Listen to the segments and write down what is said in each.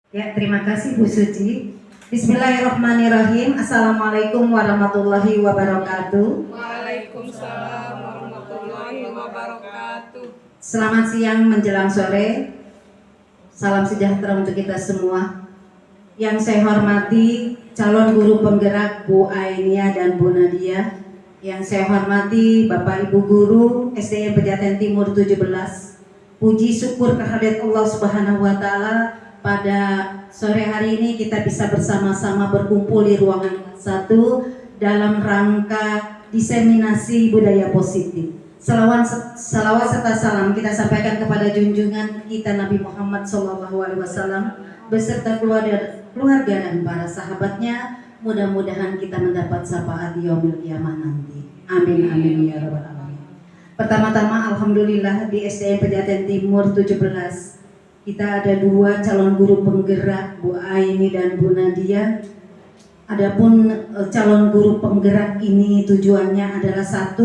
Ya, terima kasih Bu Suci. Bismillahirrahmanirrahim. Assalamualaikum warahmatullahi wabarakatuh. Waalaikumsalam warahmatullahi wabarakatuh. Selamat siang menjelang sore. Salam sejahtera untuk kita semua. Yang saya hormati calon guru penggerak Bu Ainia dan Bu Nadia. Yang saya hormati Bapak Ibu Guru SDN Pejaten Timur 17. Puji syukur kehadirat Allah Subhanahu wa taala, pada sore hari ini kita bisa bersama-sama berkumpul di ruangan 1 dalam rangka diseminasi budaya positif. Salawat serta salam kita sampaikan kepada junjungan kita Nabi Muhammad SAW beserta keluarga dan para sahabatnya. Mudah-mudahan kita mendapat syafaat di yaumil qiyamah nanti. Amin amin ya rabbal alamin. Pertama-tama alhamdulillah di SDN Pejaten Timur 17 kita ada 2 calon guru penggerak, Bu Aini dan Bu Nadia. Adapun calon guru penggerak ini tujuannya adalah 1,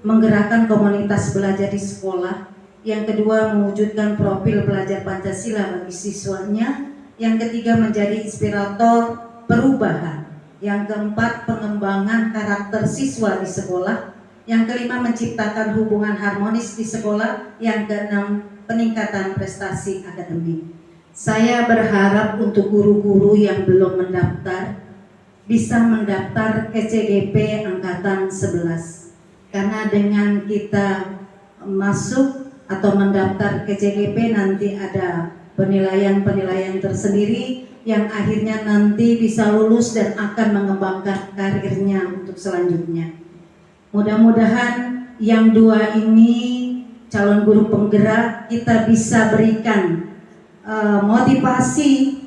menggerakkan komunitas belajar di sekolah. Yang kedua, mewujudkan profil pelajar Pancasila bagi siswanya. Yang ketiga, menjadi inspirator perubahan. Yang keempat, pengembangan karakter siswa di sekolah. Yang kelima, menciptakan hubungan harmonis di sekolah. Yang keenam, peningkatan prestasi akademik. Saya berharap untuk guru-guru yang belum mendaftar bisa mendaftar ke CGP Angkatan 11. Karena dengan kita masuk atau mendaftar ke CGP nanti ada penilaian-penilaian tersendiri yang akhirnya nanti bisa lulus dan akan mengembangkan karirnya untuk selanjutnya. Mudah-mudahan yang 2 ini calon guru penggerak kita bisa berikan motivasi,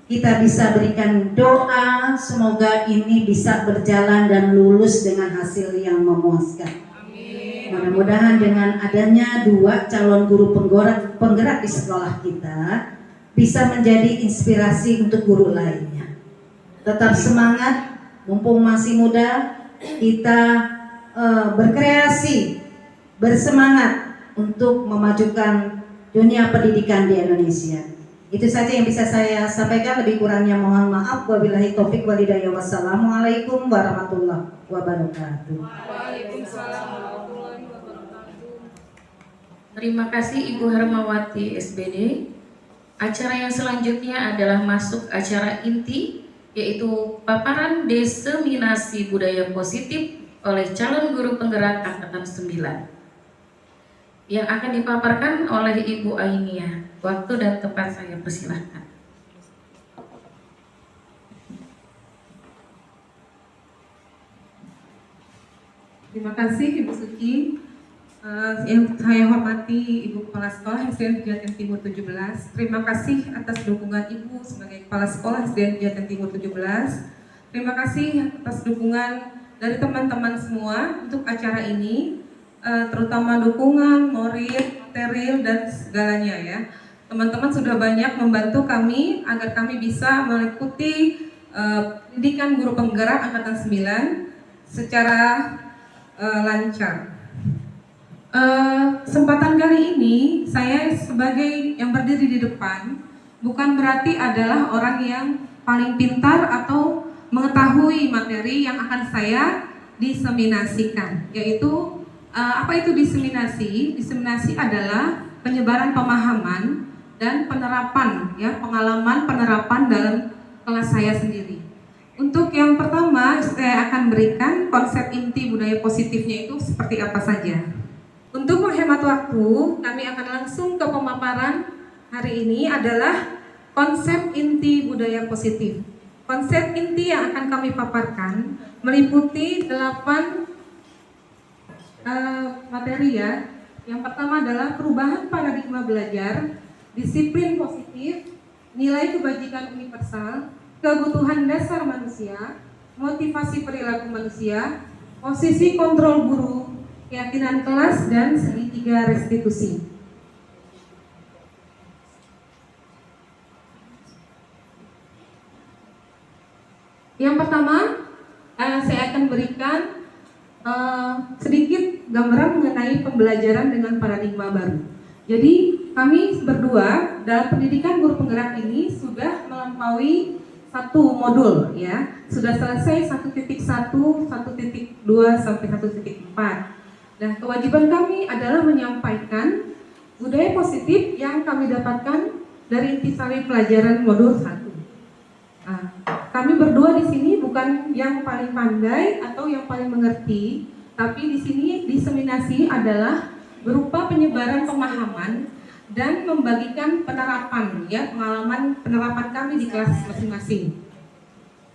kita bisa berikan doa semoga ini bisa berjalan dan lulus dengan hasil yang memuaskan. Mudah-mudahan dengan adanya 2 calon guru penggerak di sekolah kita bisa menjadi inspirasi untuk guru lainnya. Tetap semangat, mumpung masih muda, kita berkreasi, bersemangat untuk memajukan dunia pendidikan di Indonesia. Itu saja yang bisa saya sampaikan, lebih kurangnya mohon maaf. Wabillahi taufik wal hidayah. Wassalamualaikum warahmatullahi wabarakatuh. Waalaikumsalam warahmatullahi wabarakatuh. Terima kasih Ibu Hermawati SBD. Acara yang selanjutnya adalah masuk acara inti, yaitu paparan diseminasi budaya positif oleh calon guru penggerak Angkatan 9 yang akan dipaparkan oleh Ibu Ainia. Waktu dan tempat saya persilahkan. Terima kasih Ibu Suci. Yang saya hormati Ibu Kepala Sekolah SDN Pejaten Timur 17. Terima kasih atas dukungan Ibu sebagai Kepala Sekolah SDN Pejaten Timur 17. Terima kasih atas dukungan dari teman-teman semua untuk acara ini, terutama dukungan, moral, material, dan segalanya ya. Teman-teman sudah banyak membantu kami agar kami bisa mengikuti pendidikan guru penggerak Angkatan 9 secara lancar. Kesempatan kali ini saya sebagai yang berdiri di depan bukan berarti adalah orang yang paling pintar atau mengetahui materi yang akan saya diseminasikan, yaitu apa itu diseminasi? Diseminasi adalah penyebaran pemahaman dan penerapan, ya, pengalaman penerapan dalam kelas saya sendiri. Untuk yang pertama, saya akan berikan konsep inti budaya positifnya itu seperti apa saja. Untuk menghemat waktu, kami akan langsung ke pemaparan hari ini adalah konsep inti budaya positif. Konsep inti yang akan kami paparkan meliputi 8 materi ya. Yang pertama adalah perubahan paradigma belajar, disiplin positif, nilai kebajikan universal, kebutuhan dasar manusia, motivasi perilaku manusia, posisi kontrol guru, keyakinan kelas, dan segitiga restitusi. Yang pertama, saya akan berikan sedikit gambaran mengenai pembelajaran dengan paradigma baru. Jadi kami berdua dalam pendidikan guru penggerak ini sudah melampaui satu modul ya, sudah selesai 1.1, 1.2 sampai 1.4. Nah, kewajiban kami adalah menyampaikan budaya positif yang kami dapatkan dari intisari pelajaran modul 1. Nah, kami berdua di sini bukan yang paling pandai atau yang paling mengerti, tapi di sini diseminasi adalah berupa penyebaran pemahaman dan membagikan penerapan ya, pengalaman penerapan kami di kelas masing-masing.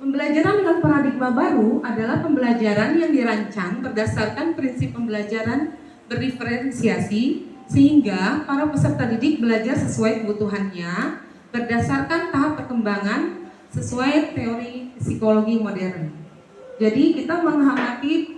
Pembelajaran dengan paradigma baru adalah pembelajaran yang dirancang berdasarkan prinsip pembelajaran berdiferensiasi sehingga para peserta didik belajar sesuai kebutuhannya berdasarkan tahap perkembangan sesuai teori psikologi modern. Jadi kita mengamati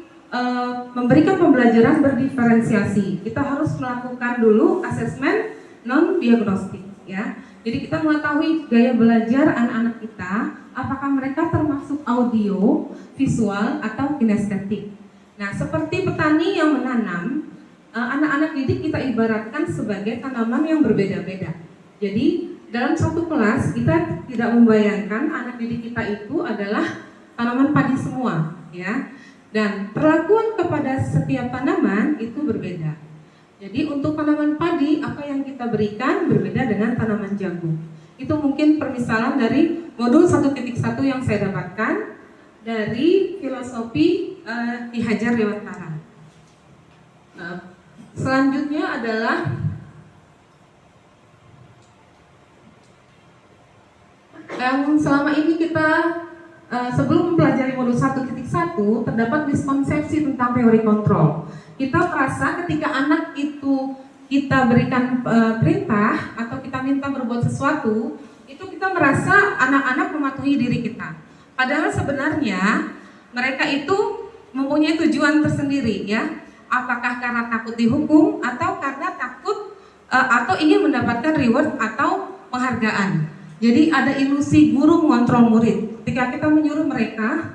memberikan pembelajaran berdiferensiasi. Kita harus melakukan dulu asesmen non diagnostik ya. Jadi kita mengetahui gaya belajar anak-anak kita, apakah mereka termasuk audio, visual, atau kinestetik. Nah, seperti petani yang menanam, anak-anak didik kita ibaratkan sebagai tanaman yang berbeda-beda. Jadi dalam satu kelas kita tidak membayangkan anak didik kita itu adalah tanaman padi semua, ya. Dan perlakuan kepada setiap tanaman itu berbeda. Jadi untuk tanaman padi apa yang kita berikan berbeda dengan tanaman jagung. Itu mungkin permisalan dari modul 1.1 yang saya dapatkan dari filosofi Ki Hajar Dewantara. Selanjutnya adalah yang selama ini kita sebelum mempelajari modul 1.1 terdapat miskonsepsi tentang teori kontrol. Kita merasa ketika anak itu kita berikan perintah atau kita minta berbuat sesuatu, itu kita merasa anak-anak mematuhi diri kita. Padahal sebenarnya mereka itu mempunyai tujuan tersendiri ya. Apakah karena takut dihukum atau karena takut atau ingin mendapatkan reward atau penghargaan. Jadi ada ilusi guru mengontrol murid. Ketika kita menyuruh mereka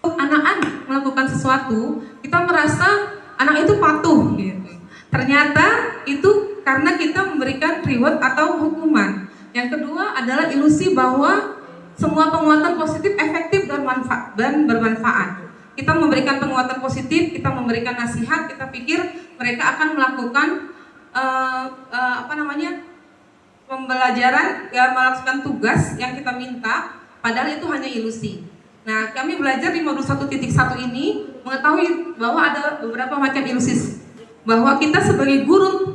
anak-anak melakukan sesuatu, kita merasa anak itu patuh gitu. Ternyata itu karena kita memberikan reward atau hukuman. Yang kedua adalah ilusi bahwa semua penguatan positif efektif dan bermanfaat. Kita memberikan penguatan positif, kita memberikan nasihat, kita pikir mereka akan melakukan pembelajaran ya, melakukan tugas yang kita minta, padahal itu hanya ilusi. Nah, kami belajar di modul 1.1 ini mengetahui bahwa ada beberapa macam ilusi, bahwa kita sebagai guru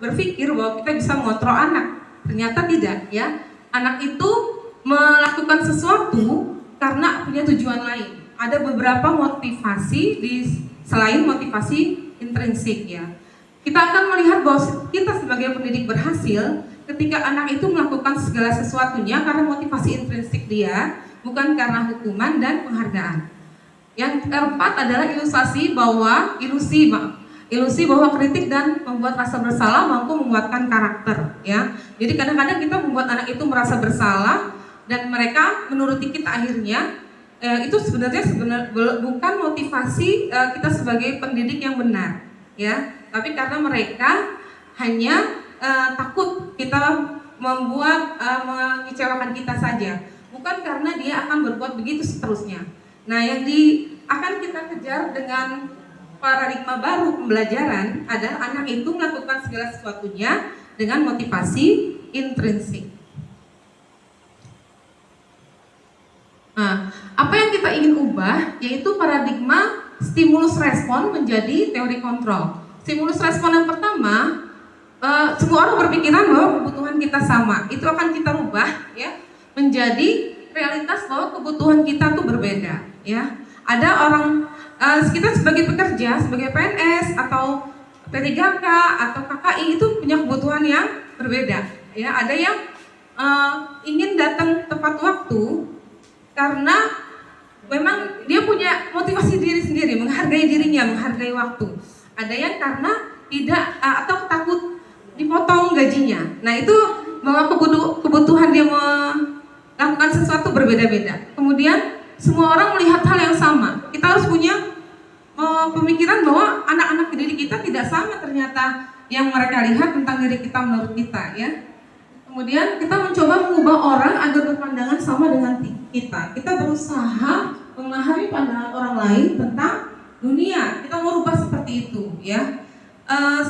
berpikir bahwa kita bisa mengontrol anak. Ternyata tidak ya. Anak itu melakukan sesuatu karena punya tujuan lain. Ada beberapa motivasi selain motivasi intrinsik ya. Kita akan melihat bahwa kita sebagai pendidik berhasil ketika anak itu melakukan segala sesuatunya karena motivasi intrinsik dia, bukan karena hukuman dan penghargaan. Yang keempat adalah ilusi bahwa kritik dan membuat rasa bersalah mampu menguatkan karakter ya. Jadi kadang-kadang kita membuat anak itu merasa bersalah dan mereka menuruti kita akhirnya itu sebenarnya bukan motivasi kita sebagai pendidik yang benar ya. Tapi karena mereka hanya takut kita membuat mengecewakan kita saja. Bukan karena dia akan berbuat begitu seterusnya. Nah, yang akan kita kejar dengan paradigma baru pembelajaran adalah anak itu melakukan segala sesuatunya dengan motivasi intrinsik. Nah, apa yang kita ingin ubah yaitu paradigma stimulus respon menjadi teori kontrol. Stimulus respon yang pertama, semua orang berpikiran bahwa kebutuhan kita sama. Itu akan kita rubah ya menjadi realitas bahwa kebutuhan kita tuh berbeda ya. Ada orang kita sebagai pekerja, sebagai PNS atau P3K atau KKI itu punya kebutuhan yang berbeda ya. Ada yang ingin datang tepat waktu karena memang dia punya motivasi diri sendiri, menghargai dirinya, menghargai waktu. Ada yang karena tidak atau takut dipotong gajinya. Nah, itu bahwa kebutuhan dia melakukan sesuatu berbeda-beda. Kemudian semua orang melihat hal yang sama. Kita harus punya pemikiran bahwa anak-anak didik kita tidak sama ternyata yang mereka lihat tentang diri kita menurut kita ya. Kemudian kita mencoba mengubah orang agar berpandangan sama dengan kita. Kita berusaha memahami pandangan orang lain tentang dunia. Kita mau rubah seperti itu ya.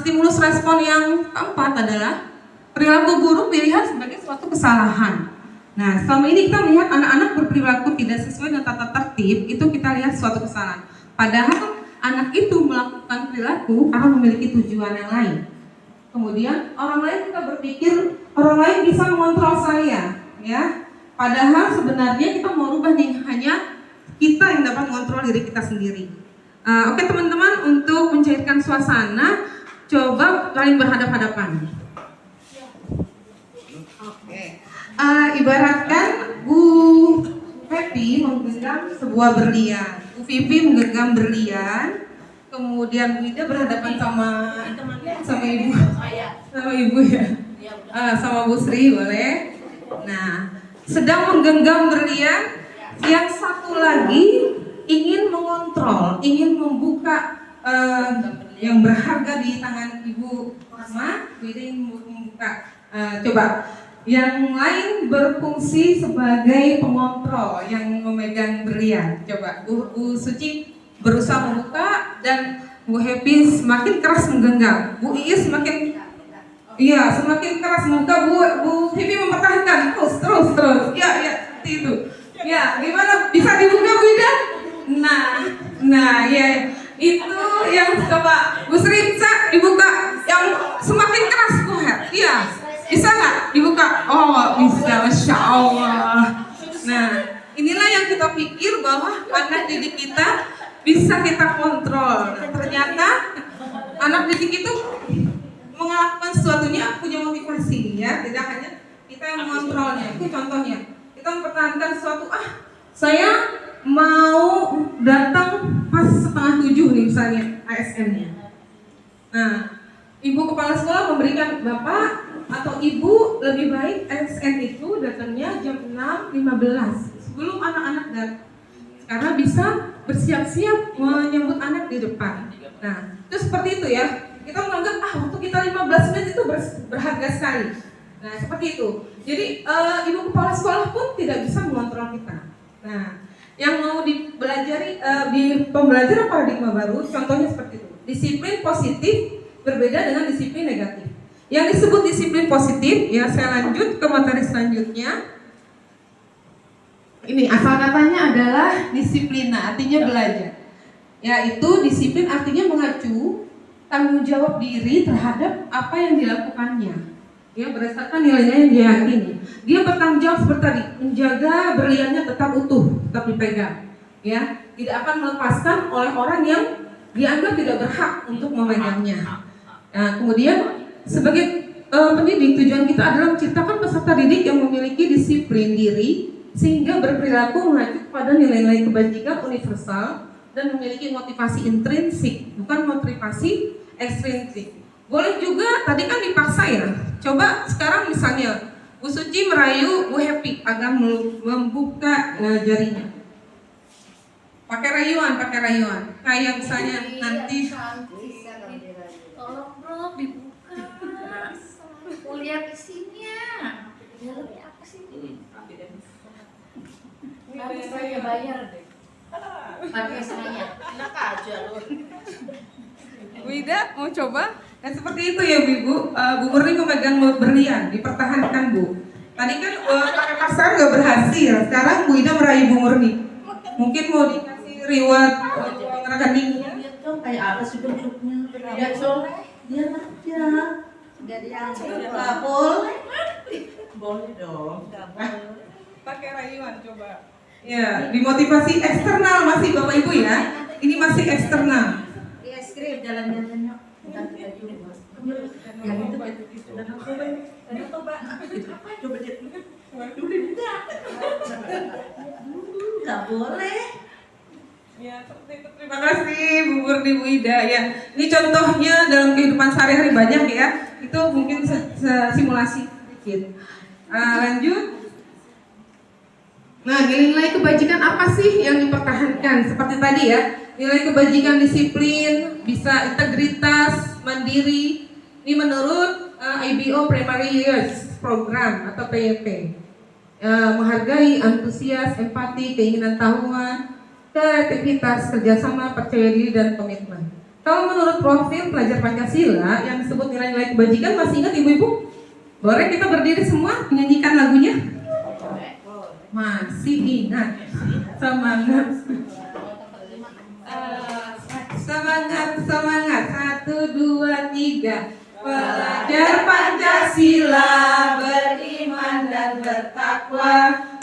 Stimulus respon yang keempat adalah perilaku buruk dilihat sebagai suatu kesalahan. Nah, selama ini kita melihat anak-anak berperilaku tidak sesuai dengan tata tertib, itu kita lihat suatu kesalahan. Padahal anak itu melakukan perilaku karena memiliki tujuan yang lain. Kemudian orang lain kita berpikir orang lain bisa mengontrol saya, ya. Padahal sebenarnya kita mau rubah nih, hanya kita yang dapat mengontrol diri kita sendiri. Oke teman-teman, untuk mencairkan suasana, coba kalian berhadap-hadapan. Oke. Ibaratkan Bu Happy menggenggam sebuah berlian, Bu Vivi menggenggam berlian, kemudian Bu Ida berhadapan sama ibu, sama Bu Sri boleh. Nah, sedang menggenggam berlian, yang satu lagi ingin mengontrol, ingin membuka yang berharga di tangan Ibu Asma. Bu Ida ingin membuka, coba. Yang lain berfungsi sebagai pengontrol yang memegang berlian. Coba Bu Suci berusaha membuka dan Bu Happy semakin keras menggenggam. Bu Iis semakin keras membuka. Bu Happy mempertahankan terus. Ya seperti itu. Ya, gimana bisa dibuka Bu Ida? Nah ya itu yang coba Bu Sri bisa dibuka yang semakin keras Bu Her. Iya. Bisa nggak dibuka? Oh bisa, Masya Allah. Nah inilah yang kita pikir bahwa anak didik kita bisa kita kontrol. Nah, ternyata anak didik itu melakukan sesuatunya punya motivasi ya. Tidak hanya kita yang mengontrolnya. Itu contohnya. Kita mempertahankan sesuatu. Saya mau datang pas 6:30 nih misalnya ASN-nya. Nah Ibu kepala sekolah memberikan Bapak atau Ibu lebih baik ASN itu datangnya jam 6.15 sebelum anak-anak datang, karena bisa bersiap-siap menyambut anak di depan. Nah itu seperti itu ya, kita menganggap waktu kita 15 menit itu berharga sekali. Nah seperti itu. Jadi Ibu kepala sekolah pun tidak bisa mengontrol kita. Nah yang mau dipelajari di pembelajaran paradigma baru, contohnya seperti itu. Disiplin positif berbeda dengan disiplin negatif. Yang disebut disiplin positif, ya saya lanjut ke materi selanjutnya. Ini asal katanya adalah disiplina, artinya belajar. Yaitu disiplin artinya mengacu tanggung jawab diri terhadap apa yang dilakukannya. Ya berdasarkan nilainya yang diyakini. Dia bertanggung jawab seperti tadi, menjaga berliannya tetap utuh, tetap dipegang. Ya, tidak akan melepaskan oleh orang yang dianggap tidak berhak untuk memegangnya. Nah, kemudian sebagai pendidik, tujuan kita adalah menciptakan peserta didik yang memiliki disiplin diri sehingga berperilaku mengacu pada nilai-nilai kebajikan universal dan memiliki motivasi intrinsik, bukan motivasi ekstrinsik. Boleh juga, tadi kan dipaksa ya. Coba sekarang misalnya Bu Suci merayu Bu Happy agar membuka jarinya. Pakai rayuan. Kayak misalnya nanti tolong dong dibuka. Mau lihat isinya. Dalamnya apa sih ini? Nanti saya bayar deh. Pakai saya. Enak aja loh. Bu Ida mau coba? Dan seperti itu ya Bu. Bu Murni memegang berlian, dipertahankan Bu. Tadi kan pakai pasar nggak berhasil. Sekarang Bu Ida meraih Bu Murni. Mungkin mau dikasih reward rekeningnya. Lihat dong kayak apa sih bentuknya. Lihat dong. Lihat aja. Gak ada yang nggak boleh. Boleh dong. Nggak boleh. Pakai rayuan coba. Ya, dimotivasi eksternal masih Bapak Ibu ya. Ini masih eksternal. Di es krim jalan-jalannya. Nanti kita coba. Yang itu dan aku coba. Apa coba lihat. Udah enggak. Nggak boleh. Ya, seperti itu. Terima kasih Bu Murni, Bu Ida ya. Ini contohnya dalam kehidupan sehari-hari banyak ya. Itu mungkin simulasi sedikit. Lanjut. Nah, nilai-nilai kebajikan apa sih yang dipertahankan? Seperti tadi ya, nilai kebajikan disiplin, bisa integritas, mandiri. Ini menurut IBO Primary Years Program atau PYP. Menghargai, antusias, empati, keinginan tahuan, kreativitas, kerjasama, percaya diri, dan komitmen. Kalau menurut profil pelajar Pancasila yang disebut nilai-nilai kebajikan, masih ingat ibu-ibu? Boleh kita berdiri semua menyanyikan lagunya? Masih ingat. Semangat. Semangat, semangat. 1, 2, 3. Pelajar Pancasila beriman dan bertakwa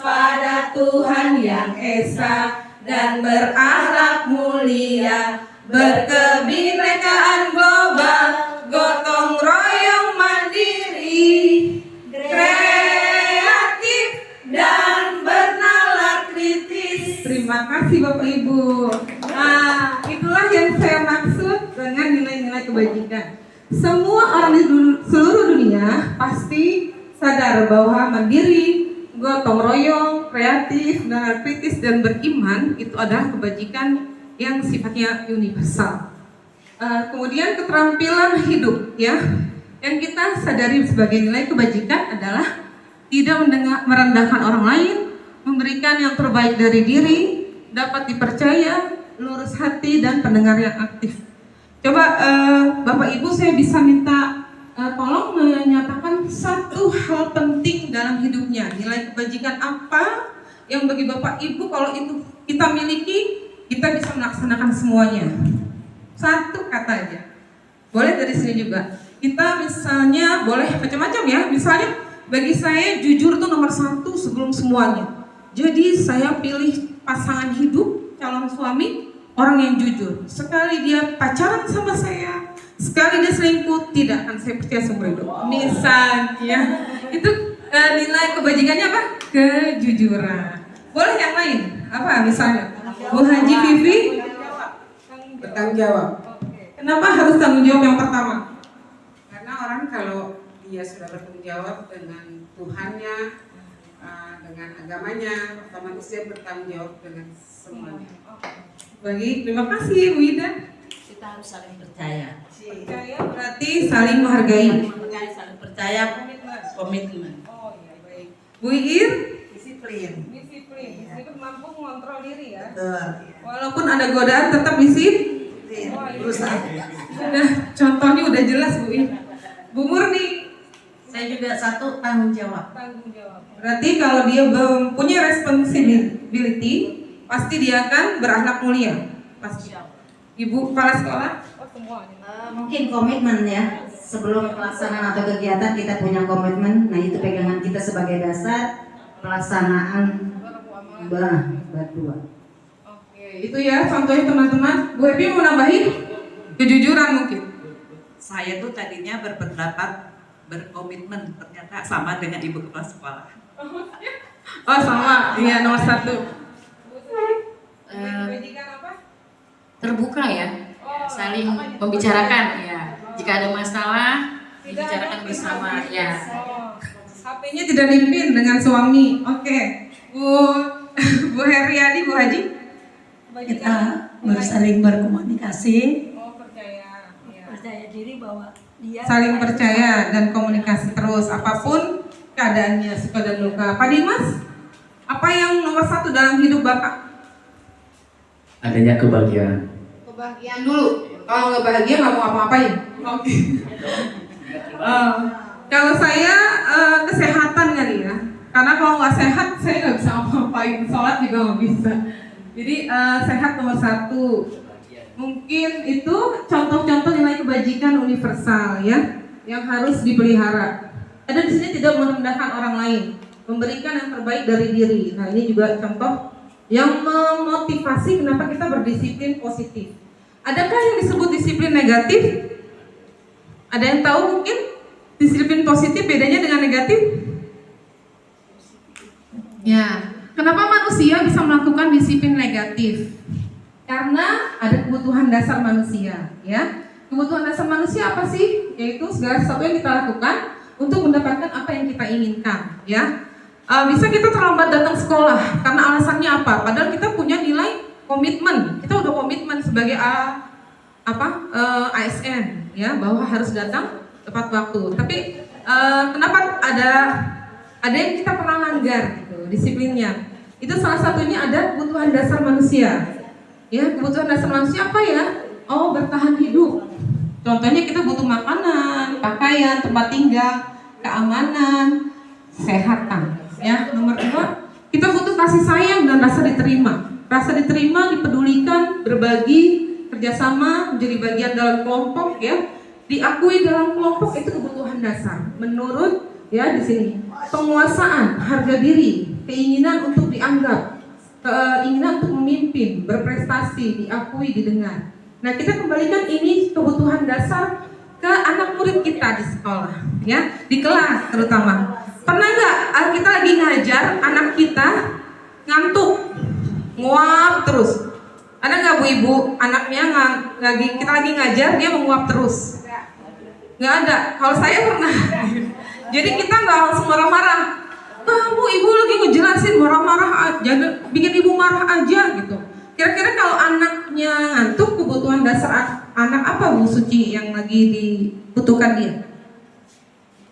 pada Tuhan yang Esa dan berakhlak mulia, berkebinekaan global, gotong royong mandiri, kreatif dan bernalar kritis. Terima kasih Bapak Ibu. Nah, itulah yang saya maksud dengan nilai-nilai kebajikan. Semua orang di seluruh dunia pasti sadar bahwa mandiri, gotong royong, kreatif, nalar kritis, dan beriman itu adalah kebajikan yang sifatnya universal. Kemudian keterampilan hidup ya, yang kita sadari sebagai nilai kebajikan adalah tidak merendahkan orang lain, memberikan yang terbaik dari diri, dapat dipercaya, lurus hati, dan pendengar yang aktif. Coba Bapak Ibu saya bisa minta tolong menyatakan satu hal penting dalam hidupnya. Nilai kebajikan apa yang bagi Bapak Ibu kalau itu kita miliki, kita bisa melaksanakan semuanya. Satu kata aja. Boleh dari sini juga. Kita misalnya boleh macam-macam ya. Misalnya bagi saya jujur itu nomor 1 sebelum semuanya. Jadi saya pilih pasangan hidup, calon suami, orang yang jujur. Sekali dia pacaran sama saya, sekali dia selingkuh, tidak akan saya percaya seumur hidup. Misalnya, itu nilai kebajikannya apa? Kejujuran. Boleh yang lain? Apa misalnya? Bu Haji Vivi? Bertanggung jawab. Kenapa harus tanggung jawab yang pertama? Karena orang kalau dia sudah bertanggung jawab dengan Tuhannya, dengan agamanya, otomatis dia bertanggung jawab dengan semuanya. Baik, terima kasih Bu Ida. Kita harus saling percaya. Percaya berarti saling menghargai. Saling percaya, komitmen. Oh iya, baik. Bu Ir? Disiplin. Disiplin. Disiplin mampu mengontrol diri ya. Betul. Walaupun ada godaan tetap disiplin. Berusaha. Nah, contohnya udah jelas Bu Ir. Bu Murni? Saya juga satu tanggung jawab. Tanggung jawab. Berarti kalau dia punya responsibility, pasti dia akan berakhlak mulia. Pasti. Ibu kepala sekolah? Mungkin komitmen ya. Sebelum pelaksanaan atau kegiatan kita punya komitmen. Nah itu pegangan kita sebagai dasar pelaksanaan berdua. Oke, itu ya contohnya teman-teman. Bu Epi mau nambahin? Kejujuran mungkin. Saya tuh tadinya berpendapat berkomitmen, ternyata sama dengan ibu kepala sekolah. Oh sama, iya nomor 1. Terbuka ya, saling membicarakan ya. Jika ada masalah, dibicarakan bersama ya. HP-nya tidak dipin dengan suami. Oke, Bu Heriadi, Bu Haji. Kita saling berkomunikasi. Percaya diri bahwa dia Saling percaya dan komunikasi terus apapun keadaannya, suka dan duka. Pak Dimas, apa yang nomor 1 dalam hidup Bapak? Adanya kebahagiaan. Kebahagiaan dulu. Kalau nggak bahagia nggak mau apa-apain. Oke. Kalau saya kesehatan kali ya. Karena kalau nggak sehat saya nggak bisa apa-apain. Sholat juga nggak bisa. Jadi sehat nomor 1. Mungkin itu contoh-contoh nilai kebajikan universal ya, yang harus dipelihara. Ada di sini tidak merendahkan orang lain, memberikan yang terbaik dari diri. Nah ini juga contoh yang memotivasi kenapa kita berdisiplin positif. Adakah yang disebut disiplin negatif? Ada yang tahu mungkin disiplin positif bedanya dengan negatif? Ya, kenapa manusia bisa melakukan disiplin negatif? Karena ada kebutuhan dasar manusia, ya. Kebutuhan dasar manusia apa sih? Yaitu segala sesuatu yang kita lakukan untuk mendapatkan apa yang kita inginkan, ya. bisa kita terlambat datang sekolah karena alasannya apa? Padahal kita punya nilai komitmen, kita udah komitmen sebagai ASN ya bahwa harus datang tepat waktu. Tapi kenapa ada yang kita pernah langgar gitu disiplinnya? Itu salah satunya ada kebutuhan dasar manusia. Ya, kebutuhan dasar manusia apa ya? Oh, bertahan hidup. Contohnya kita butuh makanan, pakaian, tempat tinggal, keamanan, kesehatan. Ya, nomor 2, kita butuh kasih sayang dan rasa diterima. Rasa diterima, dipedulikan, berbagi, kerjasama, menjadi bagian dalam kelompok ya. Diakui dalam kelompok itu kebutuhan dasar. Menurut ya di sini penguasaan, harga diri, keinginan untuk dianggap, keinginan untuk memimpin, berprestasi, diakui, didengar. Nah, kita kembalikan ini kebutuhan dasar ke anak murid kita di sekolah, ya, di kelas terutama. Pernah nggak kita lagi ngajar anak kita ngantuk, nguap terus? Ada nggak bu ibu anaknya kita lagi ngajar dia menguap terus? Nggak ada. Kalau saya pernah. Jadi kita nggak langsung marah-marah. Kamu ibu lagi ngejelasin marah-marah, jangan bikin ibu marah aja gitu. Kira-kira kalau anaknya ngantuk, kebutuhan dasar anak apa Bu Suci yang lagi dibutuhkan dia?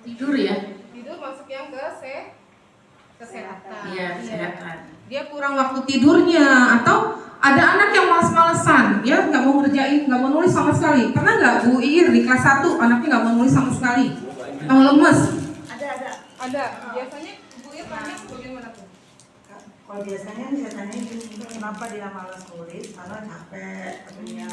Tidur ya? Tidur masuk yang ke kesehatan. Iya, kesehatan. Dia kurang waktu tidurnya, atau ada anak yang malas-malesan, ya nggak mau ngerjain, nggak mau nulis sama sekali. Pernah nggak Bu Ir di kelas 1 anaknya nggak mau nulis sama sekali, lemes? Ada. Biasanya Bu Ir tanya bagaimana tuh? Kalau biasanya saya tanya kenapa dia malas nulis, karena capek katanya.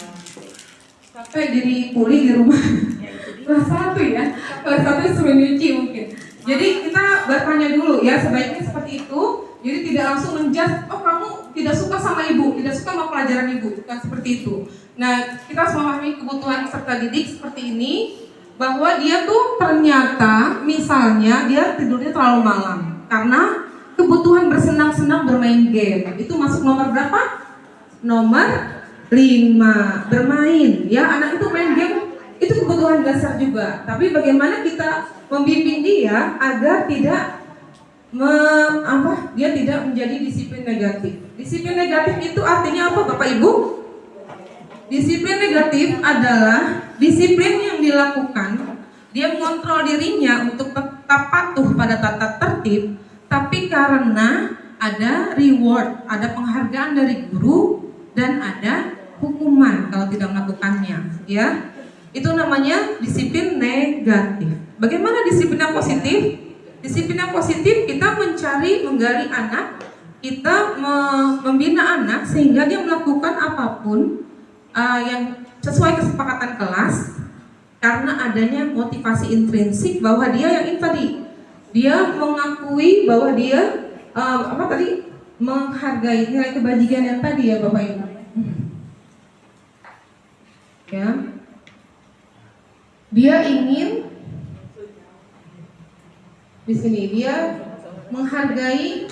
Capek jadi kuli di rumah. Ya itu dia. Kelas 1 ya, kelas 1 suruh nyuci mungkin. Jadi kita bertanya dulu ya, sebaiknya seperti itu. Jadi tidak langsung menjudge, oh kamu tidak suka sama ibu, tidak suka sama pelajaran ibu, bukan seperti itu. Nah, kita harus memahami kebutuhan peserta didik seperti ini, bahwa dia tuh ternyata misalnya dia tidurnya terlalu malam karena kebutuhan bersenang-senang bermain game. Itu masuk nomor berapa? Nomor 5, bermain. Ya, anak itu main game itu kebutuhan dasar juga. Tapi bagaimana kita membimbing dia agar dia tidak menjadi disiplin negatif. Disiplin negatif itu artinya apa Bapak Ibu? Disiplin negatif adalah disiplin yang dilakukan, dia mengontrol dirinya untuk tetap patuh pada tata tertib, tapi karena ada reward, ada penghargaan dari guru dan ada hukuman kalau tidak melakukannya, ya. Itu namanya disiplin negatif. Bagaimana disiplin yang positif? Disiplin yang positif kita menggali anak, kita membina anak sehingga dia melakukan apapun yang sesuai kesepakatan kelas karena adanya motivasi intrinsik bahwa dia yang ini tadi, dia mengakui bahwa dia menghargai nilai kebajikan yang tadi ya Bapak Ibu. Ya. Dia ingin di sini dia menghargai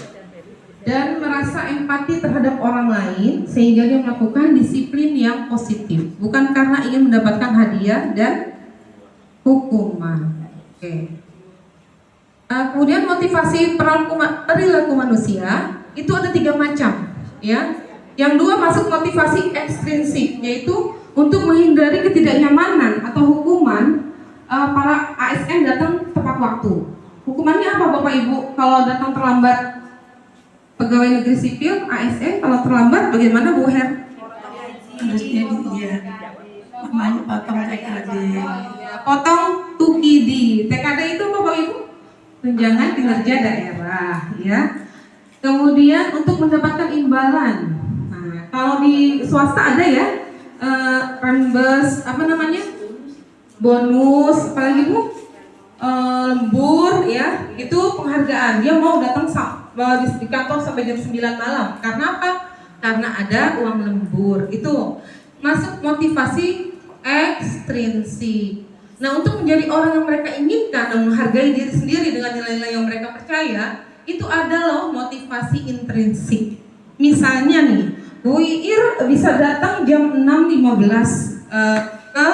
dan merasa empati terhadap orang lain sehingga dia melakukan disiplin yang positif, bukan karena ingin mendapatkan hadiah dan hukuman. Oke. Kemudian motivasi perilaku manusia itu ada 3 macam, ya. Yang 2 masuk motivasi ekstrinsik, yaitu untuk menghindari ketidaknyamanan atau hukuman para ASN datang tepat waktu. Hukumannya apa Bapak Ibu kalau datang terlambat? Pegawai negeri sipil ASN kalau terlambat bagaimana Bu Her? Harusnya dia potong TKD. Potong tukidi. TKD itu apa Bapak Ibu? Tunjangan kinerja daerah, ya. Kemudian untuk mendapatkan imbalan. Nah, kalau di swasta ada ya, rembes bonus, apalagi Bu? Lembur ya, itu penghargaan. Dia mau datang di kantor sampai jam 9 malam. Karena apa? Karena ada uang lembur. Itu masuk motivasi ekstrinsik. Nah, untuk menjadi orang yang mereka inginkan dan menghargai diri sendiri dengan nilai-nilai yang mereka percaya, itu ada loh motivasi intrinsik. Misalnya nih, Bu Ir bisa datang jam 6.15 ke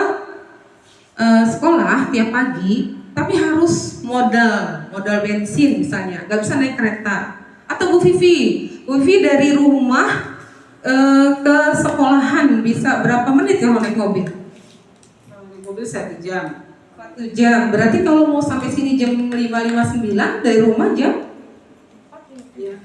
sekolah tiap pagi, tapi harus modal bensin misalnya, nggak bisa naik kereta. Atau Bu Vivi dari rumah ke sekolahan bisa berapa menit kalau naik mobil? Kalau naik mobil 1 jam. 1 jam. Berarti kalau mau sampai sini jam 5.59 dari rumah jam Iya.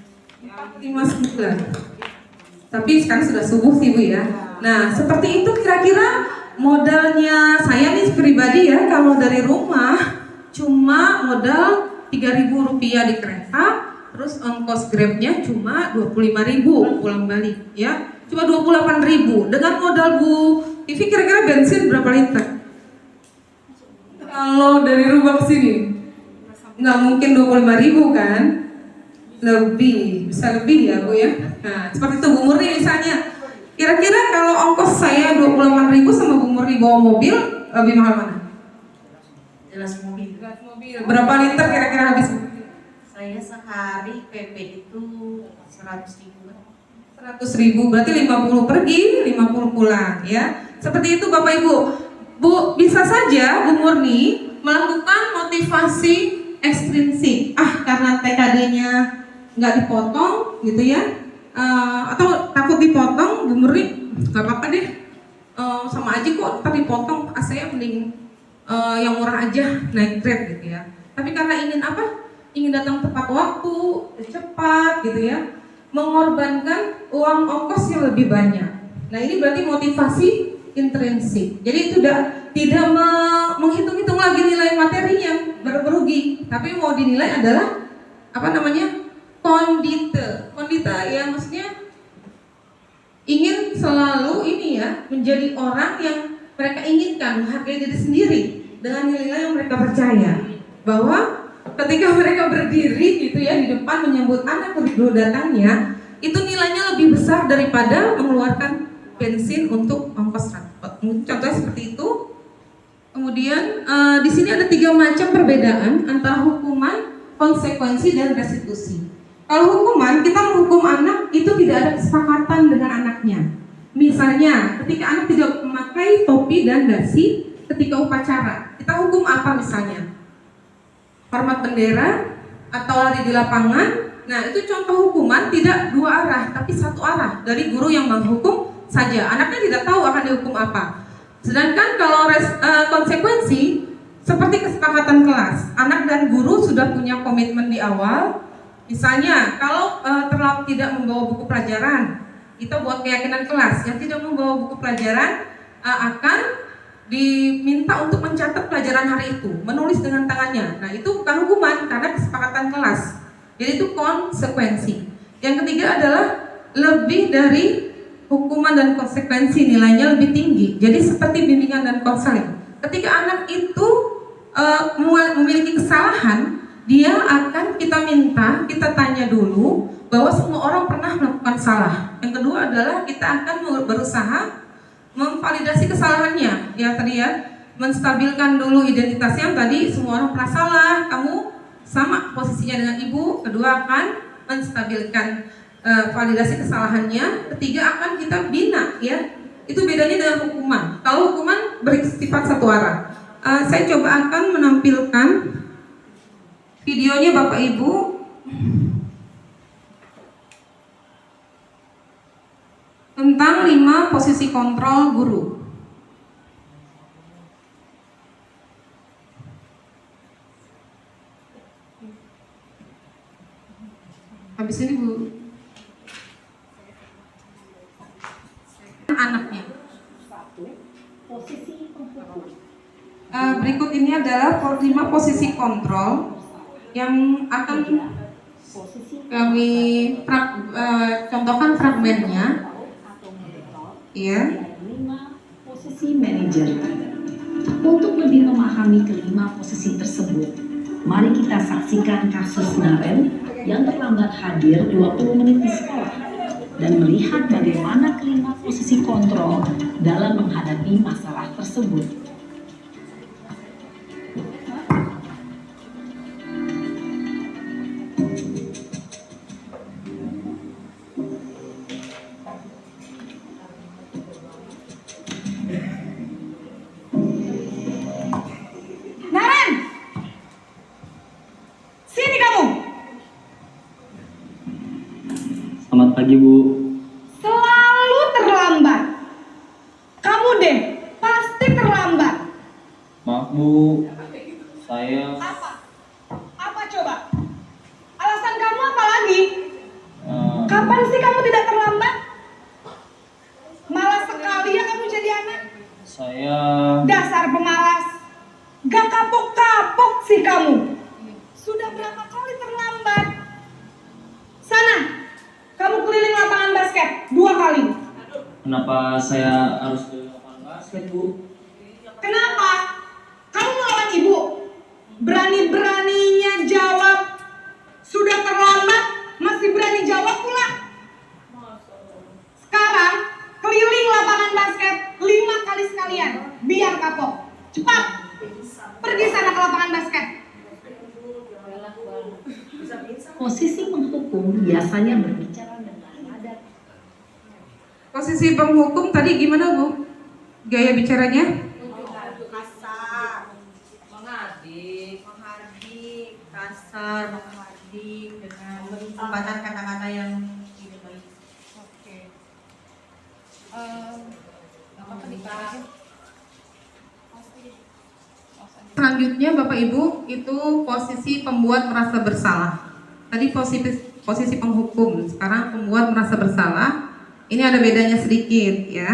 4.59. Tapi sekarang sudah subuh sih Bu ya. Nah seperti itu kira-kira modalnya saya nih pribadi ya, kalau dari rumah cuma modal Rp3.000 di kereta, terus ongkos grabnya cuma 25.000 pulang balik ya, cuma 28.000. Dengan modal Bu Vivi kira-kira bensin berapa liter? Kalau dari rumah ke sini nggak mungkin 25.000 kan? Lebih, bisa lebih ya Bu ya. Nah seperti itu Bu Murni misalnya, kira-kira kalau ongkos saya 28.000 sama Bu Murni bawa mobil lebih mahal mana? Jelas mobil. Gas mobil. Berapa liter kira-kira habis? Saya sehari PP itu 100.000. 100.000, berarti 50 pergi, 50 pulang ya. Seperti itu Bapak Ibu. Bu, bisa saja Bu Murni melakukan motivasi ekstrinsik. Karena TKD-nya nggak dipotong gitu ya. Atau takut dipotong, Bu Murni nggak apa-apa deh. Sama aja kok, ntar dipotong. Saya mending yang murah aja naik Grab gitu ya. Tapi karena ingin apa? Ingin datang tepat waktu, cepat gitu ya, mengorbankan uang ongkos yang lebih banyak. Nah ini berarti motivasi intrinsik. Jadi itu tidak menghitung-hitung lagi nilai materinya berugi, tapi mau dinilai adalah apa namanya, kondite. Kondite ya maksudnya ingin selalu ini ya menjadi orang yang mereka inginkan, menghargai diri sendiri dengan nilai yang mereka percaya bahwa ketika mereka berdiri gitu ya di depan menyambut anak lebih datangnya, itu nilainya lebih besar daripada mengeluarkan bensin untuk ongkos transport. Contohnya seperti itu. Kemudian di sini ada 3 macam perbedaan antara hukuman, konsekuensi, dan restitusi. Kalau hukuman, kita menghukum anak itu tidak ada kesepakatan dengan anaknya. Misalnya, ketika anak tidak memakai topi dan dasi ketika upacara, kita hukum apa misalnya? Hormat bendera atau lari di lapangan. Nah itu contoh hukuman tidak 2 arah tapi 1 arah dari guru yang menghukum saja. Anaknya tidak tahu akan dihukum apa. Sedangkan kalau konsekuensi seperti kesepakatan kelas, anak dan guru sudah punya komitmen di awal. Misalnya kalau terlalu tidak membawa buku pelajaran, kita buat keyakinan kelas yang tidak membawa buku pelajaran akan diminta untuk mencatat pelajaran hari itu, menulis dengan tangannya. Nah itu bukan hukuman karena kesepakatan kelas. Jadi itu konsekuensi. Yang ketiga adalah lebih dari hukuman dan konsekuensi, nilainya lebih tinggi. Jadi seperti bimbingan dan konseling. Ketika anak itu memiliki kesalahan, dia akan kita minta, kita tanya dulu bahwa semua orang pernah melakukan salah. Yang kedua adalah kita akan berusaha memvalidasi kesalahannya, ya tadi ya, menstabilkan dulu identitasnya. Tadi semua orang pernah salah, kamu sama posisinya dengan ibu. Kedua akan menstabilkan validasi kesalahannya. Ketiga akan kita bina, ya. Itu bedanya dengan hukuman. Kalau hukuman bersifat 1 arah. Saya coba akan menampilkan videonya Bapak Ibu. Tentang 5 posisi kontrol guru. Habis ini Bu, anaknya. Berikut ini adalah 5 posisi kontrol yang akan kami contohkan fragmennya. Ya. 5 posisi manajer. Untuk lebih memahami kelima posisi tersebut, mari kita saksikan kasus Naren yang terlambat hadir 20 menit di sekolah dan melihat bagaimana kelima posisi kontrol dalam menghadapi masalah tersebut. Selamat pagi, Bu. Selalu terlambat. Kamu deh, pasti terlambat. Maaf, Bu. Saya Apa? Apa coba? Alasan kamu apa lagi? Kapan sih kamu tidak terlambat? Malas sekali ya kamu jadi anak. saya Dasar pemalas. Gak kapok-kapok sih kamu. Sudah berapa kali terlambat? Sana, kamu keliling lapangan basket 2 kali. kenapa saya harus ke lapangan basket, Bu? Kenapa? Kamu melawan ibu? Berani-beraninya jawab. Sudah terlambat, masih berani jawab pula. Sekarang, keliling lapangan basket 5 kali sekalian. Biar kapok. Cepat. Pergi sana ke lapangan basket. Posisi penghukum biasanya berbicara dengan nada. Posisi penghukum tadi gimana, Bu? Gaya bicaranya? Kasar, menghardik, kasar, menghardik dengan penempatan kata-kata yang tidak baik. Oke. Apa tadi Kak? Selanjutnya Bapak Ibu itu posisi pembuat merasa bersalah. Tadi posisi penghukum, sekarang pembuat merasa bersalah. Ini ada bedanya sedikit ya.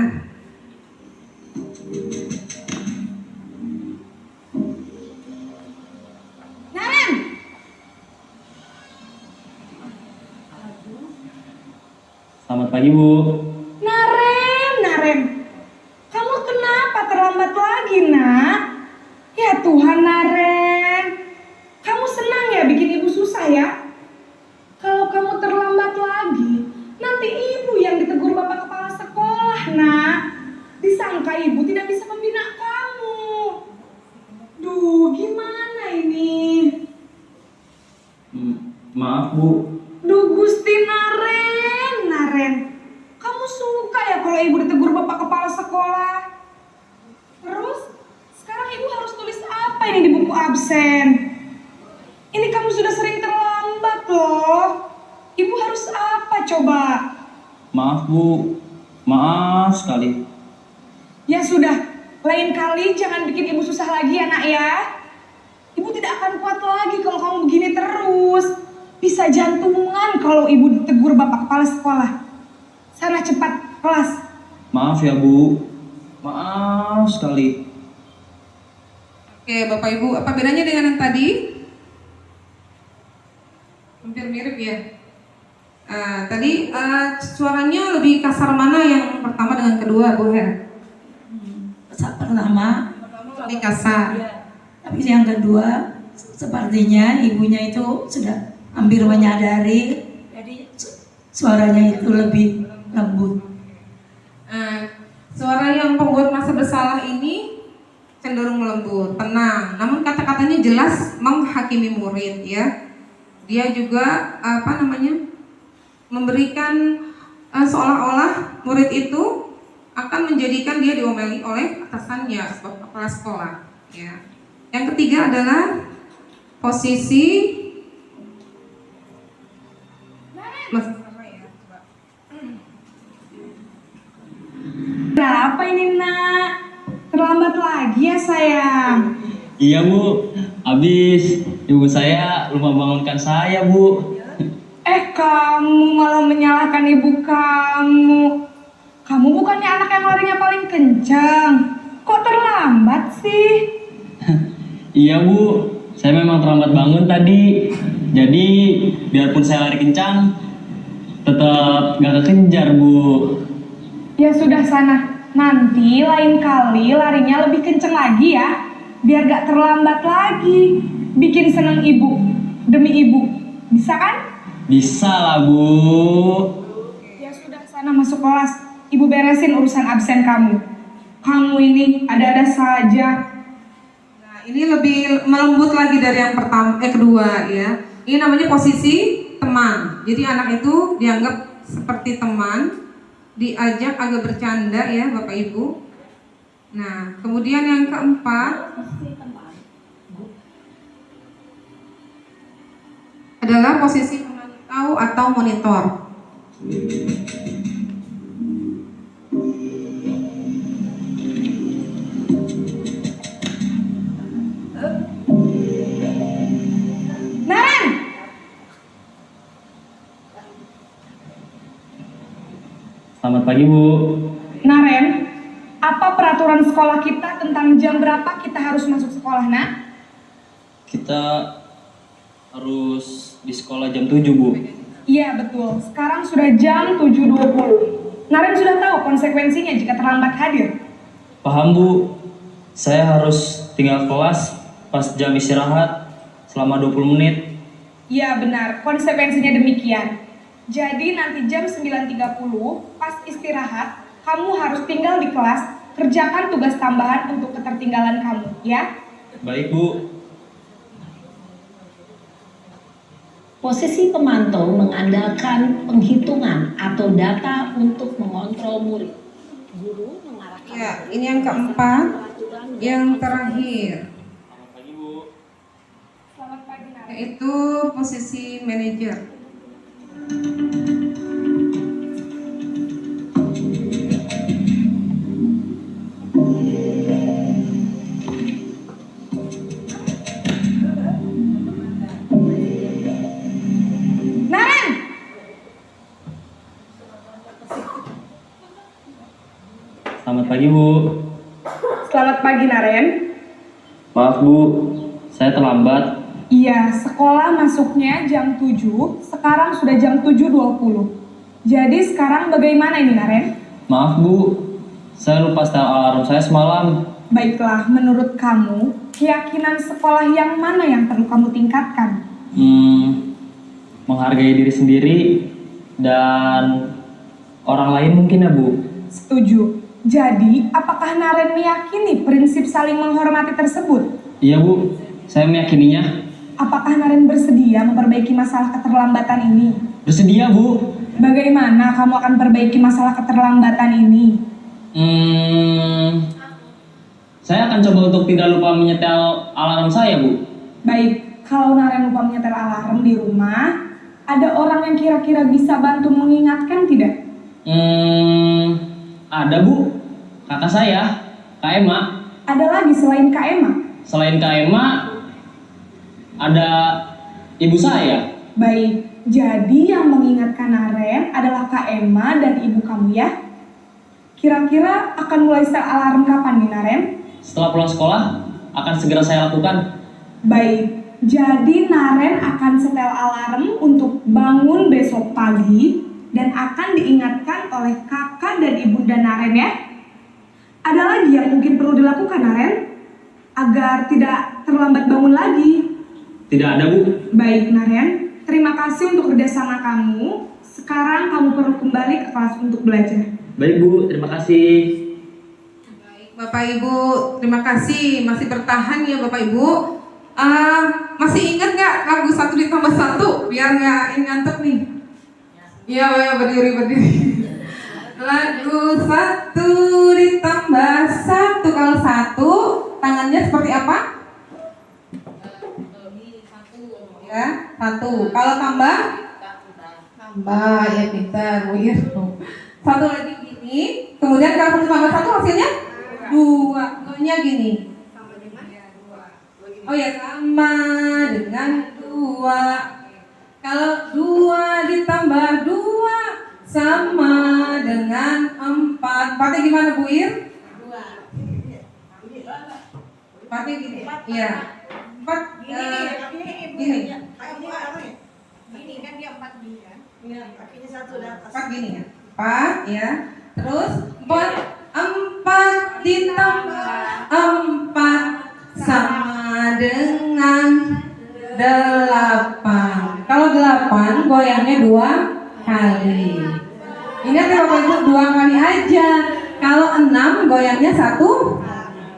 Naren, Selamat pagi, Bu. Naren. Kamu kenapa terlambat lagi, nak? Ya Tuhan, Naren. Kamu senang ya bikin ibu susah ya? Kalau kamu terlambat lagi, nanti ibu yang ditegur bapak kepala sekolah, nak. Disangka ibu tidak bisa membina kamu. Duh, gimana ini? Maaf, Bu. Duh, Gusti Naren. Kamu suka ya kalau ibu ditegur bapak kepala sekolah? Terus, sekarang ibu harus tulis apa ini di buku absen? Ini kamu sudah sering terlambat loh. Ibu harus apa coba? Maaf, Bu. Maaf sekali. Ya sudah, lain kali jangan bikin ibu susah lagi ya nak ya. Ibu tidak akan kuat lagi kalau kamu begini terus. Bisa jantungan kalau ibu ditegur bapak kepala sekolah. Sana cepat, kelas. Maaf ya, Bu. Maaf sekali. Oke, Bapak Ibu, apa bedanya dengan yang tadi? Hampir mirip ya. Tadi suaranya lebih kasar mana yang pertama dengan kedua, Bu Her? Saat pertama, Lebih kasar. tapi yang kedua sepertinya ibunya itu sudah hampir menyadari, jadi suaranya itu lebih lembut. Suara yang pembuat merasa bersalah ini cenderung melembut, tenang. Namun kata-katanya jelas menghakimi murid ya. Dia juga memberikan seolah-olah murid itu akan menjadikan dia diomeli oleh atasannya sebab kepala sekolah. Ya. Yang ketiga adalah posisi Berapa ini nak? Terlambat lagi ya sayang. Iya, Bu. Habis ibu saya lupa bangunkan saya, Bu. Kamu malah menyalahkan ibu kamu. Kamu bukannya anak yang larinya paling kencang. Kok terlambat sih? Iya, Bu. Saya memang terlambat bangun tadi. Jadi, biarpun saya lari kencang, tetap gak kekejar, Bu. Ya sudah sana. Nanti lain kali larinya lebih kenceng lagi ya. Biar gak terlambat lagi. Bikin seneng ibu. Demi ibu. Bisa kan? Bisa lah, Bu. Ya sudah sana masuk kelas. Ibu beresin urusan absen kamu. Kamu ini ada-ada saja. Nah, ini lebih melembut lagi dari yang kedua ya. Ini namanya posisi teman. Jadi anak itu dianggap seperti teman, diajak agak bercanda ya Bapak Ibu. Nah, kemudian yang keempat adalah posisi memantau atau monitor. Naren, Selamat pagi, Bu. Naren, apa peraturan sekolah kita tentang jam berapa kita harus masuk sekolah, nak? Kita harus di sekolah jam 7, Bu. Iya betul, sekarang sudah jam 7.20. Naren sudah tahu konsekuensinya jika terlambat hadir. Paham, Bu. Saya harus tinggal kelas pas jam istirahat selama 20 menit. Iya benar, konsekuensinya demikian. Jadi nanti jam 9.30 pas istirahat, kamu harus tinggal di kelas, kerjakan tugas tambahan untuk ketertinggalan kamu, ya? Baik, Bu. Posisi pemantau mengandalkan penghitungan atau data untuk mengontrol murid. Guru mengarahkan Ya, ini yang keempat, yang terakhir, Selamat pagi, Bu. Selamat pagi, Naren. yaitu posisi manajer. Naren! Selamat pagi, Bu. Selamat pagi, Naren. Maaf, Bu. Saya terlambat. Iya, sekolah masuknya jam 7, sekarang sudah jam 7.20. Jadi sekarang bagaimana ini, Naren? Maaf, Bu. Saya lupa setel alarm saya semalam. Baiklah, menurut kamu, keyakinan sekolah yang mana yang perlu kamu tingkatkan? Menghargai diri sendiri dan orang lain mungkin, ya, Bu. Setuju. Jadi, apakah Naren meyakini prinsip saling menghormati tersebut? Iya, Bu. Saya meyakininya. Apakah Naren bersedia memperbaiki masalah keterlambatan ini? Bersedia, Bu. Bagaimana kamu akan perbaiki masalah keterlambatan ini? Saya akan coba untuk tidak lupa menyetel alarm saya, Bu. Baik, kalau Naren lupa menyetel alarm di rumah, ada orang yang kira-kira bisa bantu mengingatkan tidak? Ada, Bu. Kakak saya, Kak Emma. Ada lagi selain Kak Emma? Selain Kak Emma, ada ibu saya. Baik, jadi yang mengingatkan Naren adalah Kak Emma dan ibu kamu ya? Kira-kira akan mulai setel alarm kapan nih, Naren? Setelah pulang sekolah, akan segera saya lakukan. Baik, jadi Naren akan setel alarm untuk bangun besok pagi dan akan diingatkan oleh kakak dan ibunda Naren ya. Ada lagi yang mungkin perlu dilakukan, Naren, agar tidak terlambat bangun lagi. Tidak ada, Bu. Baik, Naren, terima kasih untuk kerjasama kamu. Sekarang kamu perlu kembali ke kelas untuk belajar. Baik, Bu. Terima kasih. Bapak Ibu, terima kasih masih bertahan ya Bapak Ibu. Masih ingat nggak lagu 1 ditambah 1? Biar nggak ini ngantuk nih. Iya, ya, berdiri. Lagu 1 ditambah 1. Kalau 1 tangannya seperti apa? Ya, 1. Kalau tambah? Tambah, ya pintar, Wir. 1 lagi gini. Kemudian kalau 1 tambah 1 hasilnya? 2. Nya gini. Oh ya, sama dengan 2. Kalau 2 ditambah 2 sama dengan 4. 4-nya gimana, Bu Ir? 4-nya gini. Iya. 4 gini. Gini kan dia 4 gini kan? Iya, kakinya 1 di atas. 4 gini ya. 4 ya. Terus 4 ditambah 4 sama dengan 8. Kalau 8 goyangnya 2 kali. Ingat ya Bapak Ibu, 2 kali aja. Kalau 6 goyangnya 1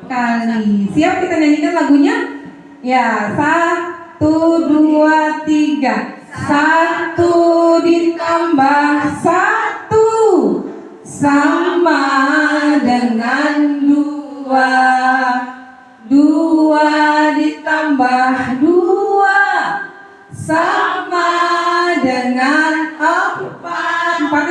kali. Siap kita nyanyikan lagunya? Ya, 1, 2, 3. 1 ditambah 1 sama dengan 2. 2 ditambah 2 sama dengan 4. 4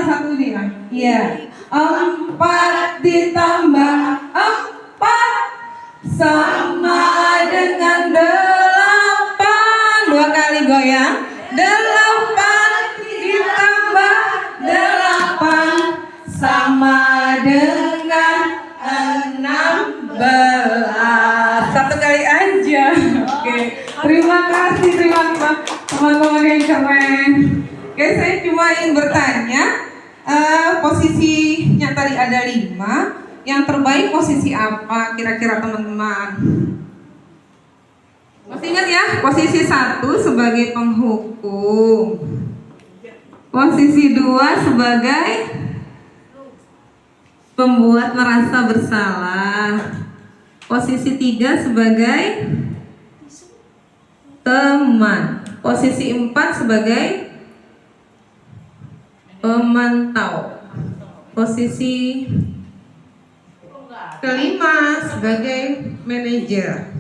ditambah 4 sama dengan 8. 2 kali goyang. 8 ditambah 8 sama dengan 16. 1 kali aja. Oke. Terima kasih teman-teman yang keren. Oke, saya cuma ingin bertanya, posisinya tadi ada 5. Yang terbaik posisi apa kira-kira teman-teman? Masih ingat ya? Posisi 1 sebagai penghukum. Posisi 2 sebagai pembuat merasa bersalah. Posisi 3 sebagai teman. Posisi 4 sebagai pemantau. Posisi kelima sebagai manajer.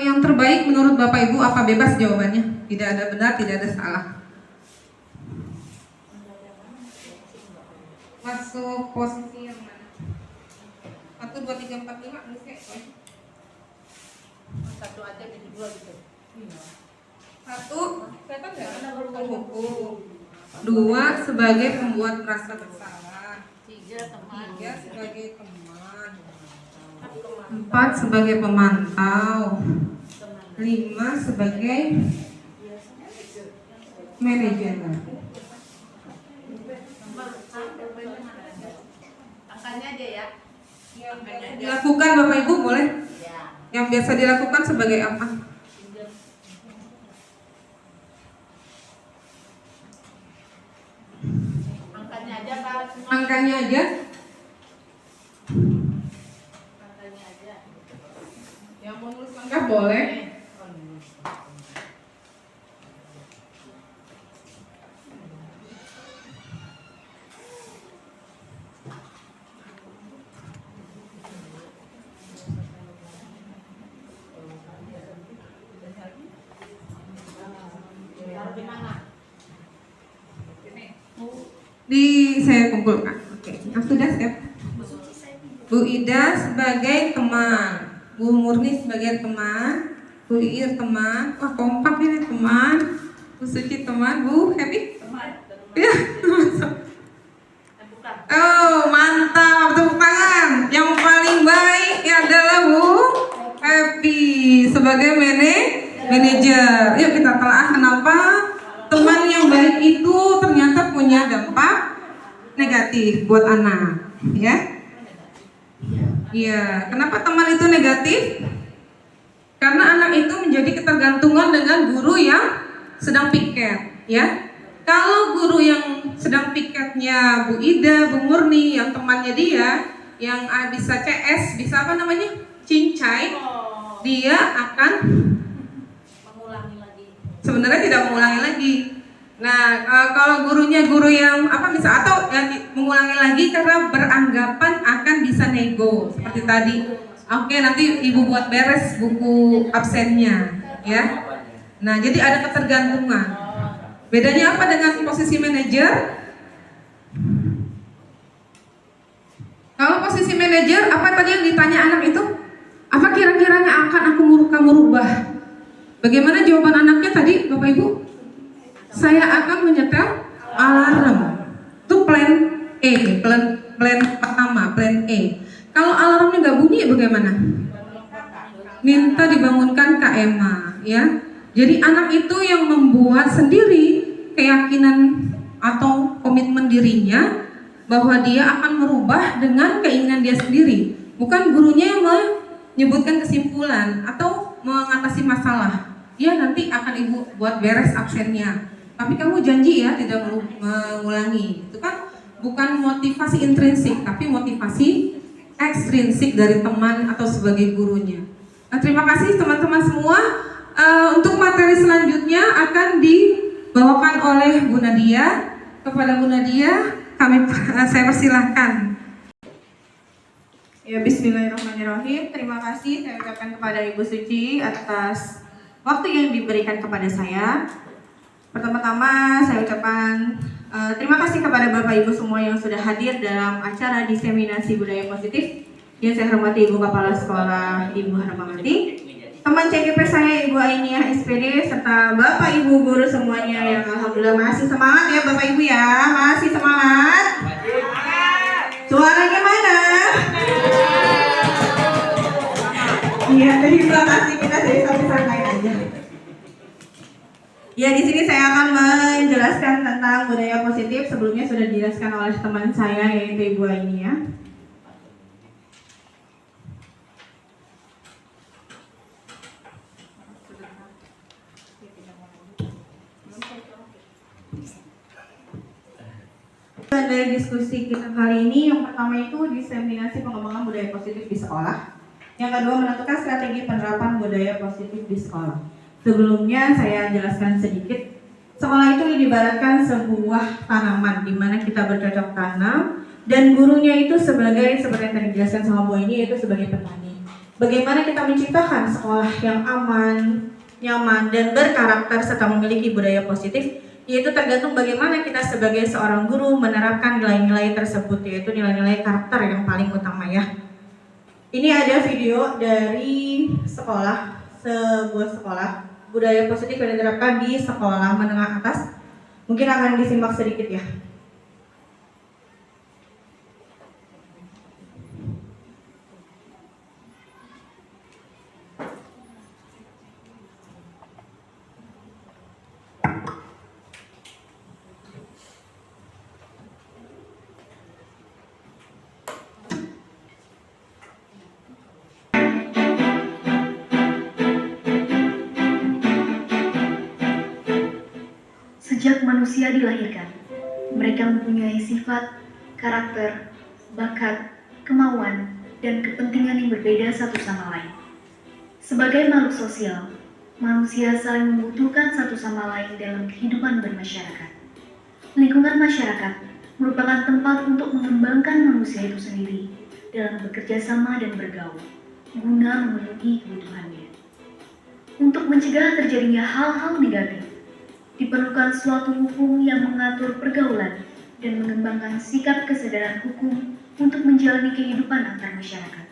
Yang terbaik menurut Bapak Ibu apa? Bebas jawabannya. Tidak ada benar, tidak ada salah. Masuk posisi yang mana? 1, 2, 3, 4, 5. Satu aja jadi 2 gitu. 1, kelihatan nggak? Penghukum. 2 sebagai pembuat merasa bersalah. 3 sebagai teman. 4 sebagai pemantau. 5 sebagai manajer. Angkanya aja ya. Yang biasa dilakukan Bapak Ibu boleh? Yang biasa dilakukan sebagai apa? Angkanya aja Pak. Angkanya aja. Yang mau nulis angka boleh. Saya kumpulkan. Oke, yang sudah siap. Bu Ida sebagai teman, Bu Murni sebagai teman, Bu Ir teman. Wah, kompak ini teman. Bu Suci teman, Bu Happy teman. Ya. Oh, mantap, tepuk tangan. Yang paling baik adalah Bu Happy sebagai manajer. Yuk kita telah kenapa teman yang baik itu ternyata punya dampak negatif buat anak, ya? Iya. Kenapa teman itu negatif? Karena anak itu menjadi ketergantungan dengan guru yang sedang piket, ya. Kalau guru yang sedang piketnya Bu Ida, Bu Murni, yang temannya dia, yang bisa CS, bisa apa namanya? Cincai, dia akan Mengulangi lagi. sebenarnya tidak mengulangi lagi. Nah, kalau gurunya guru yang apa bisa atau yang mengulangi lagi karena beranggapan akan bisa nego seperti tadi. Oke, nanti Ibu buat beres buku absennya, ya. Nah, jadi ada ketergantungan. Bedanya apa dengan posisi manajer? Kalau posisi manajer, apa tadi yang ditanya anak itu? Apa kira-kiranya akan kamu rubah? Bagaimana jawaban anaknya tadi, Bapak Ibu? Saya akan menyetel alarm. Itu plan E, plan pertama, plan E. Kalau alarmnya nggak bunyi bagaimana? Minta dibangunkan KMA, ya. Jadi anak itu yang membuat sendiri keyakinan atau komitmen dirinya bahwa dia akan merubah dengan keinginan dia sendiri, bukan gurunya yang menyebutkan kesimpulan atau mengatasi masalah. Ya nanti akan Ibu buat beres absennya. Tapi kamu janji ya tidak mengulangi. Itu kan bukan motivasi intrinsik, tapi motivasi ekstrinsik dari teman atau sebagai gurunya. Nah, terima kasih teman-teman semua. Untuk materi selanjutnya akan oleh Bu Nadia. Kepada Bu Nadia, saya persilahkan. Ya, bismillahirrahmanirrahim. Terima kasih saya ucapkan kepada Ibu Suci atas waktu yang diberikan kepada saya. Pertama-tama saya ucapkan terima kasih kepada Bapak Ibu semua yang sudah hadir dalam acara diseminasi budaya positif. Yang saya hormati Ibu Kepala Sekolah Ibu Harmawati, teman CGP saya Ibu Ainiah SPD, serta Bapak Ibu guru semuanya yang alhamdulillah masih semangat ya Bapak Ibu ya, masih semangat. Suaranya mana? Iya, terima kasih, kita dari santai aja. Ya, di sini saya akan menjelaskan tentang budaya positif. Sebelumnya sudah dijelaskan oleh teman saya yaitu Ibu Ainiah. Dari diskusi kita kali ini, yang pertama itu diseminasi pengembangan budaya positif di sekolah. Yang kedua, menentukan strategi penerapan budaya positif di sekolah. Sebelumnya saya jelaskan sedikit. Sekolah itu diibaratkan sebuah tanaman di mana kita bercocok tanam dan gurunya itu sebagai seperti yang tadi dijelaskan sama Bu ini yaitu sebagai petani. Bagaimana kita menciptakan sekolah yang aman, nyaman dan berkarakter serta memiliki budaya positif, yaitu tergantung bagaimana kita sebagai seorang guru menerapkan nilai-nilai tersebut, yaitu nilai-nilai karakter yang paling utama ya. Ini ada video dari sebuah sekolah budaya positif yang diterapkan di sekolah menengah atas. Mungkin akan disimak sedikit ya. Sejak manusia dilahirkan, mereka mempunyai sifat, karakter, bakat, kemauan, dan kepentingan yang berbeda satu sama lain. Sebagai makhluk sosial, manusia saling membutuhkan satu sama lain dalam kehidupan bermasyarakat. Lingkungan masyarakat merupakan tempat untuk mengembangkan manusia itu sendiri dalam bekerja sama dan bergaul, guna memenuhi kebutuhannya. Untuk mencegah terjadinya hal-hal negatif, diperlukan suatu hukum yang mengatur pergaulan dan mengembangkan sikap kesadaran hukum untuk menjalani kehidupan antar masyarakat.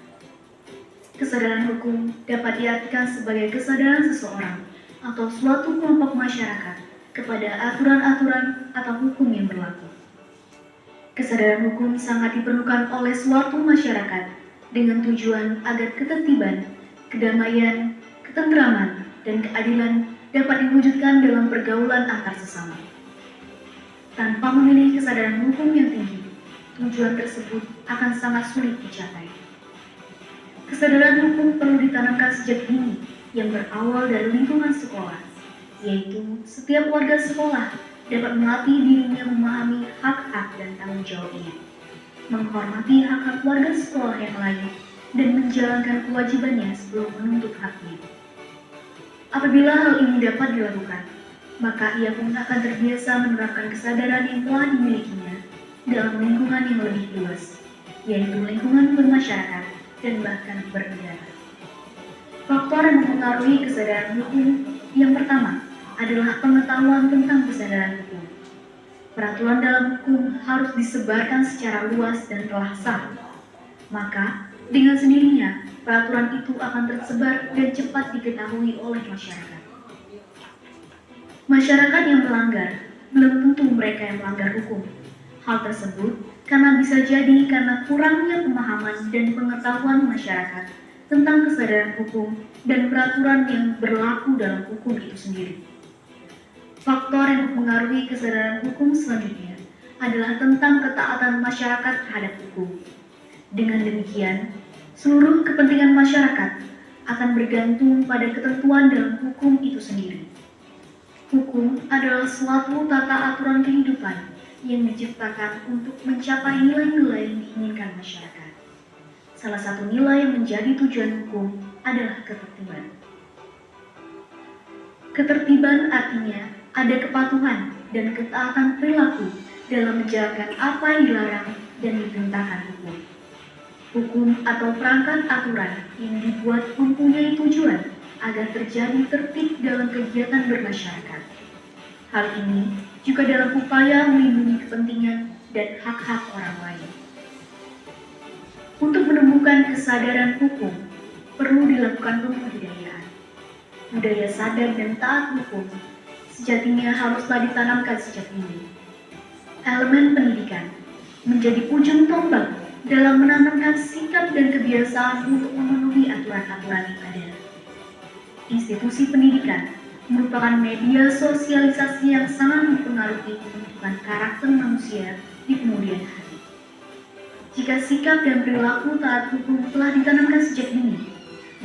Kesadaran hukum dapat diartikan sebagai kesadaran seseorang atau suatu kelompok masyarakat kepada aturan-aturan atau hukum yang berlaku. Kesadaran hukum sangat diperlukan oleh suatu masyarakat dengan tujuan agar ketertiban, kedamaian, ketentraman, dan keadilan dapat diwujudkan dalam pergaulan antar sesama. Tanpa memiliki kesadaran hukum yang tinggi, tujuan tersebut akan sangat sulit dicapai. Kesadaran hukum perlu ditanamkan sejak dini yang berawal dari lingkungan sekolah, yaitu setiap warga sekolah dapat melatih dirinya memahami hak-hak dan tanggung jawabnya, menghormati hak-hak warga sekolah yang lain, dan menjalankan kewajibannya sebelum menuntut haknya. Apabila hal ini dapat dilakukan, maka ia pun akan terbiasa menerapkan kesadaran yang telah dimilikinya dalam lingkungan yang lebih luas, yaitu lingkungan bermasyarakat dan bahkan bernegara. Faktor yang mempengaruhi kesadaran hukum yang pertama adalah pengetahuan tentang kesadaran hukum. Peraturan dalam hukum harus disebarkan secara luas dan telah sah. Maka, dengan sendirinya, peraturan itu akan tersebar dan cepat diketahui oleh masyarakat. Masyarakat yang melanggar belum tentu mereka yang melanggar hukum. Hal tersebut karena bisa jadi karena kurangnya pemahaman dan pengetahuan masyarakat tentang kesadaran hukum dan peraturan yang berlaku dalam hukum itu sendiri. Faktor yang mempengaruhi kesadaran hukum selanjutnya adalah tentang ketaatan masyarakat terhadap hukum. Dengan demikian, seluruh kepentingan masyarakat akan bergantung pada ketentuan dalam hukum itu sendiri. Hukum adalah suatu tata aturan kehidupan yang diciptakan untuk mencapai nilai-nilai yang diinginkan masyarakat. Salah satu nilai yang menjadi tujuan hukum adalah ketertiban. Ketertiban artinya ada kepatuhan dan ketaatan perilaku dalam menjalankan apa yang dilarang dan diperintahkan hukum. Hukum atau perangkat aturan yang dibuat mempunyai tujuan agar terjadi tertib dalam kegiatan bermasyarakat. Hal ini juga dalam upaya melindungi kepentingan dan hak-hak orang lain. Untuk menemukan kesadaran hukum, perlu dilakukan pembudayaan. Budaya sadar dan taat hukum sejatinya haruslah ditanamkan sejak dini. Elemen pendidikan menjadi ujung tombak dalam menanamkan sikap dan kebiasaan untuk memenuhi aturan-aturan yang ada. Institusi pendidikan merupakan media sosialisasi yang sangat mempengaruhi pembentukan karakter manusia di kemudian hari. Jika sikap dan perilaku taat hukum telah ditanamkan sejak dini,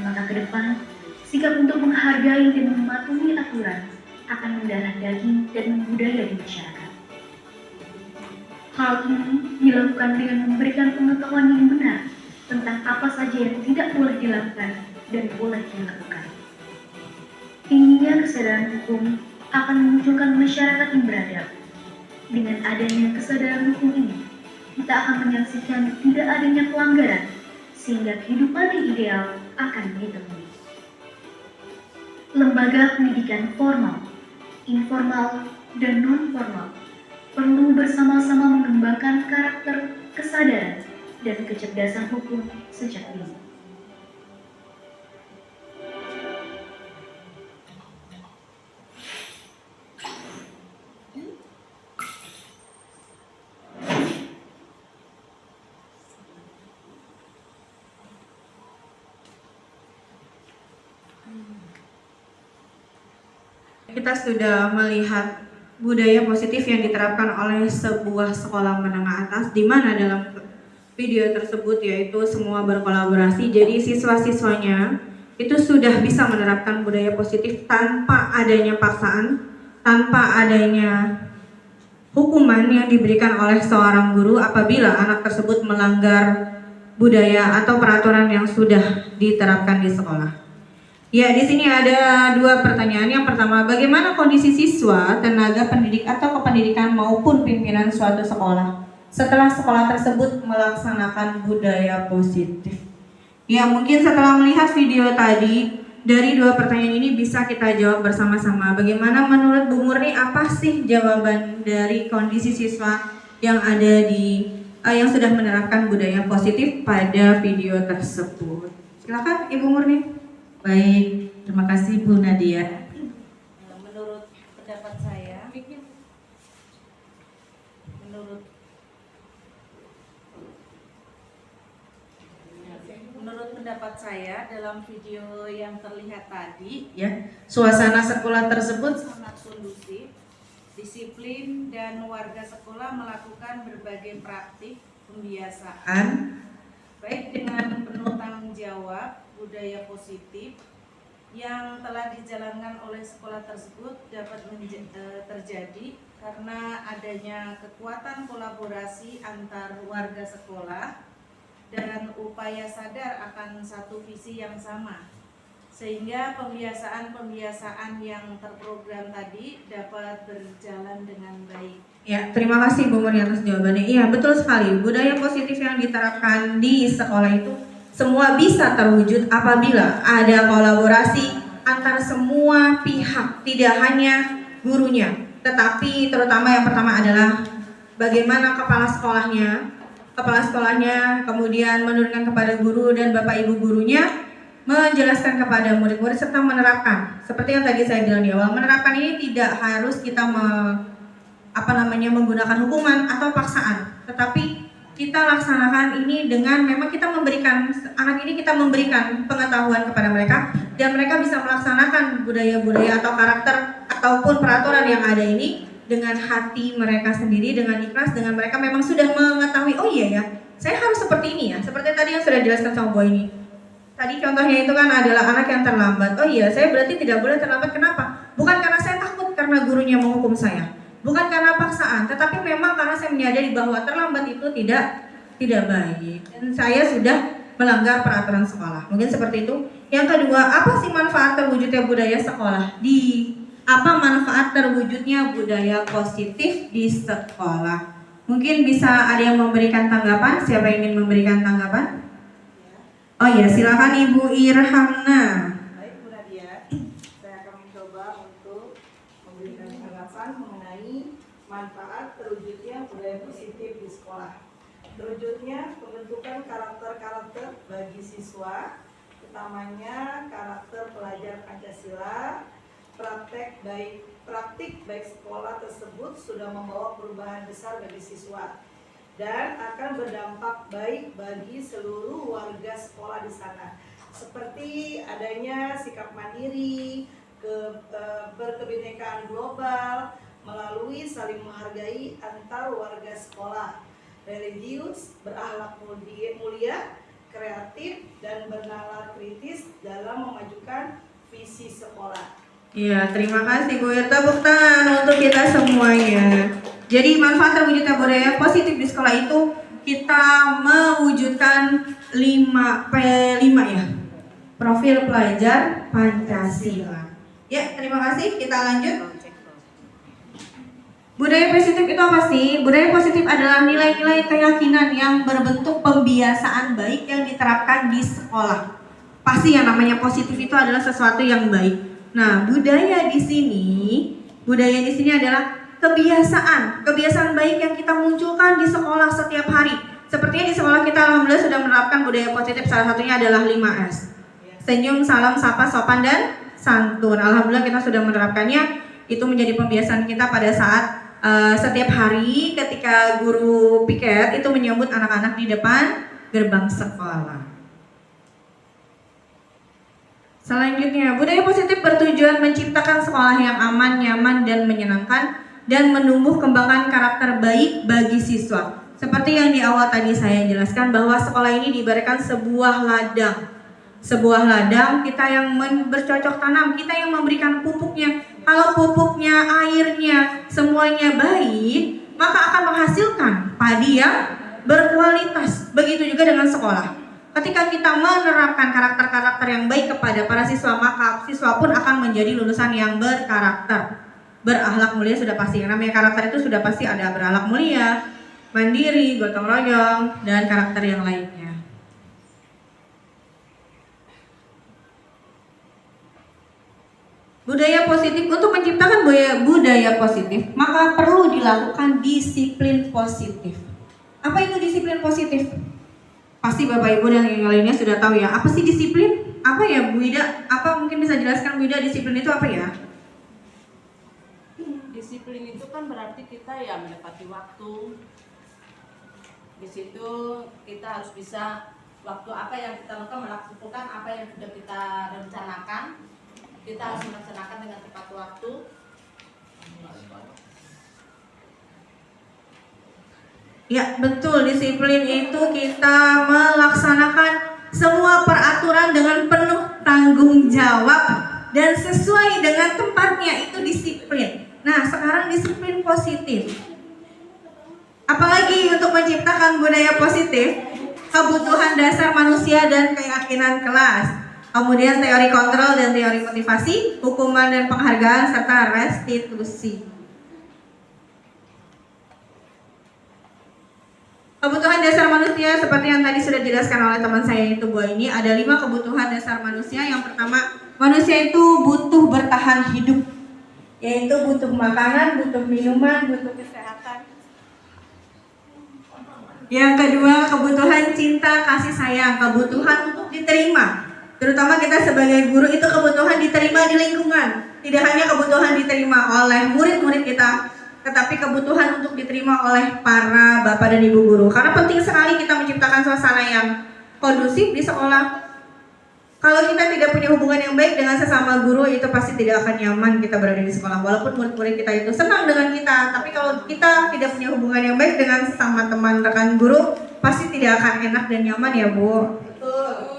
maka ke depan sikap untuk menghargai dan mematuhi aturan akan mendarah daging dan membudaya di masyarakat. Hal ini dilakukan dengan memberikan pengetahuan yang benar tentang apa saja yang tidak boleh dilakukan dan boleh dilakukan. Tingginya kesadaran hukum akan memunculkan masyarakat yang beradab. Dengan adanya kesadaran hukum ini, kita akan menyaksikan tidak adanya pelanggaran, sehingga kehidupan yang ideal akan ditemui. Lembaga pendidikan formal, informal, dan non-formal perlu bersama-sama mengembangkan karakter, kesadaran, dan kecerdasan hukum sejak dini. Kita sudah melihat budaya positif yang diterapkan oleh sebuah sekolah menengah atas, di mana dalam video tersebut yaitu semua berkolaborasi. Jadi siswa-siswanya itu sudah bisa menerapkan budaya positif tanpa adanya paksaan, tanpa adanya hukuman yang diberikan oleh seorang guru apabila anak tersebut melanggar budaya atau peraturan yang sudah diterapkan di sekolah. Ya, di sini ada dua pertanyaan. Yang pertama, bagaimana kondisi siswa, tenaga pendidik atau kependidikan maupun pimpinan suatu sekolah setelah sekolah tersebut melaksanakan budaya positif? Ya, mungkin setelah melihat video tadi, dari dua pertanyaan ini bisa kita jawab bersama-sama. Bagaimana menurut Bu Murni, apa sih jawaban dari kondisi siswa yang ada di yang sudah menerapkan budaya positif pada video tersebut? Silakan Ibu Murni. Baik, terima kasih Bu Nadia. Menurut pendapat saya, menurut pendapat saya dalam video yang terlihat tadi, ya, suasana sekolah tersebut sangat kondusif, disiplin, dan warga sekolah melakukan berbagai praktik pembiasaan baik dengan penuh tanggung jawab. Budaya positif yang telah dijalankan oleh sekolah tersebut dapat terjadi karena adanya kekuatan kolaborasi antar warga sekolah dan upaya sadar akan satu visi yang sama, sehingga pembiasaan-pembiasaan yang terprogram tadi dapat berjalan dengan baik. Ya, terima kasih Bu Murni atas jawabannya. Iya, betul sekali. Budaya positif yang diterapkan di sekolah itu semua bisa terwujud apabila ada kolaborasi antara semua pihak, tidak hanya gurunya, tetapi terutama yang pertama adalah bagaimana kepala sekolahnya kemudian menurunkan kepada guru dan Bapak Ibu gurunya menjelaskan kepada murid-murid serta menerapkan. Seperti yang tadi saya bilang di awal, menerapkan ini tidak harus kita menggunakan hukuman atau paksaan, tetapi kita laksanakan ini dengan memang kita memberikan pengetahuan kepada mereka dan mereka bisa melaksanakan budaya-budaya atau karakter ataupun peraturan yang ada ini dengan hati mereka sendiri, dengan ikhlas, dengan mereka memang sudah mengetahui, oh iya ya, saya harus seperti ini ya, seperti tadi yang sudah dijelaskan sama Bu ini. Tadi contohnya itu kan adalah anak yang terlambat. Oh iya, saya berarti tidak boleh terlambat. Kenapa? Bukan karena saya takut karena gurunya menghukum saya, bukan karena paksaan, tetapi memang karena saya menyadari bahwa terlambat itu tidak baik dan saya sudah melanggar peraturan sekolah. Mungkin seperti itu. Yang kedua, apa sih manfaat terwujudnya budaya sekolah di Apa manfaat terwujudnya budaya positif di sekolah? Mungkin bisa ada yang memberikan tanggapan. Siapa yang ingin memberikan tanggapan? Oh ya, silakan Ibu Irhamna. Baik, Bu Nadia, saya akan mencoba untuk memberikan tanggapan mengenai manfaat terwujudnya budaya positif di sekolah. Terwujudnya pembentukan karakter-karakter bagi siswa, utamanya karakter pelajar Pancasila. Praktik baik sekolah tersebut sudah membawa perubahan besar bagi siswa dan akan berdampak baik bagi seluruh warga sekolah di sana, seperti adanya sikap mandiri, berkebinekaan global melalui saling menghargai antar warga sekolah, religius, berakhlak mulia, kreatif, dan bernalar kritis dalam memajukan visi sekolah. Iya, terima kasih Bu. Tepuk tangan untuk kita semuanya. Jadi manfaat terwujudnya budaya positif di sekolah itu kita mewujudkan 5P5 ya. Profil pelajar Pancasila. Ya, terima kasih. Kita lanjut. Budaya positif itu apa sih? Budaya positif adalah nilai-nilai keyakinan yang berbentuk pembiasaan baik yang diterapkan di sekolah. Pasti yang namanya positif itu adalah sesuatu yang baik. Nah, budaya di sini adalah kebiasaan baik yang kita munculkan di sekolah setiap hari. Sepertinya di sekolah kita alhamdulillah sudah menerapkan budaya positif, salah satunya adalah 5S. Senyum, salam, sapa, sopan, dan santun. Alhamdulillah kita sudah menerapkannya. Itu menjadi pembiasaan kita pada saat setiap hari ketika guru piket itu menyambut anak-anak di depan gerbang sekolah. Selanjutnya, budaya positif bertujuan menciptakan sekolah yang aman, nyaman, dan menyenangkan dan menumbuh kembangkan karakter baik bagi siswa. Seperti yang di awal tadi saya jelaskan bahwa sekolah ini diibaratkan sebuah ladang. Sebuah ladang, kita yang bercocok tanam, kita yang memberikan pupuknya. Kalau pupuknya, airnya, semuanya baik, maka akan menghasilkan padi yang berkualitas. Begitu juga dengan sekolah. Ketika kita menerapkan karakter-karakter yang baik kepada para siswa, maka siswa pun akan menjadi lulusan yang berkarakter. Berakhlak mulia sudah pasti. Yang namanya karakter itu sudah pasti ada berakhlak mulia, mandiri, gotong royong, dan karakter yang lainnya. Budaya positif, untuk menciptakan budaya positif, maka perlu dilakukan disiplin positif. Apa itu disiplin positif? Pasti Bapak Ibu dan yang lainnya sudah tahu ya. Apa sih disiplin? Apa ya Bu Ida? Apa mungkin bisa jelaskan Bu Ida, disiplin itu apa ya? Disiplin itu kan berarti kita ya menepati waktu. Di situ kita harus bisa waktu apa yang kita melakukan apa yang sudah kita rencanakan. Kita harus melaksanakan dengan tepat waktu. Ya betul, disiplin itu kita melaksanakan semua peraturan dengan penuh tanggung jawab dan sesuai dengan tempatnya, itu disiplin. Nah sekarang disiplin positif. Apalagi untuk menciptakan budaya positif, kebutuhan dasar manusia dan keyakinan kelas. Kemudian teori kontrol dan teori motivasi, hukuman dan penghargaan, serta restitusi. Kebutuhan dasar manusia seperti yang tadi sudah dijelaskan oleh teman saya itu Bu ini, ada 5 kebutuhan dasar manusia. Yang pertama, manusia itu butuh bertahan hidup, yaitu butuh makanan, butuh minuman, butuh kesehatan. Yang kedua, kebutuhan cinta, kasih sayang, kebutuhan untuk diterima. Terutama kita sebagai guru itu kebutuhan diterima di lingkungan. Tidak hanya kebutuhan diterima oleh murid-murid kita, tetapi kebutuhan untuk diterima oleh para bapak dan ibu guru. Karena penting sekali kita menciptakan suasana yang kondusif di sekolah. Kalau kita tidak punya hubungan yang baik dengan sesama guru, itu pasti tidak akan nyaman kita berada di sekolah. Walaupun murid-murid kita itu senang dengan kita, tapi kalau kita tidak punya hubungan yang baik dengan sesama teman rekan guru, pasti tidak akan enak dan nyaman ya Bu. Betul.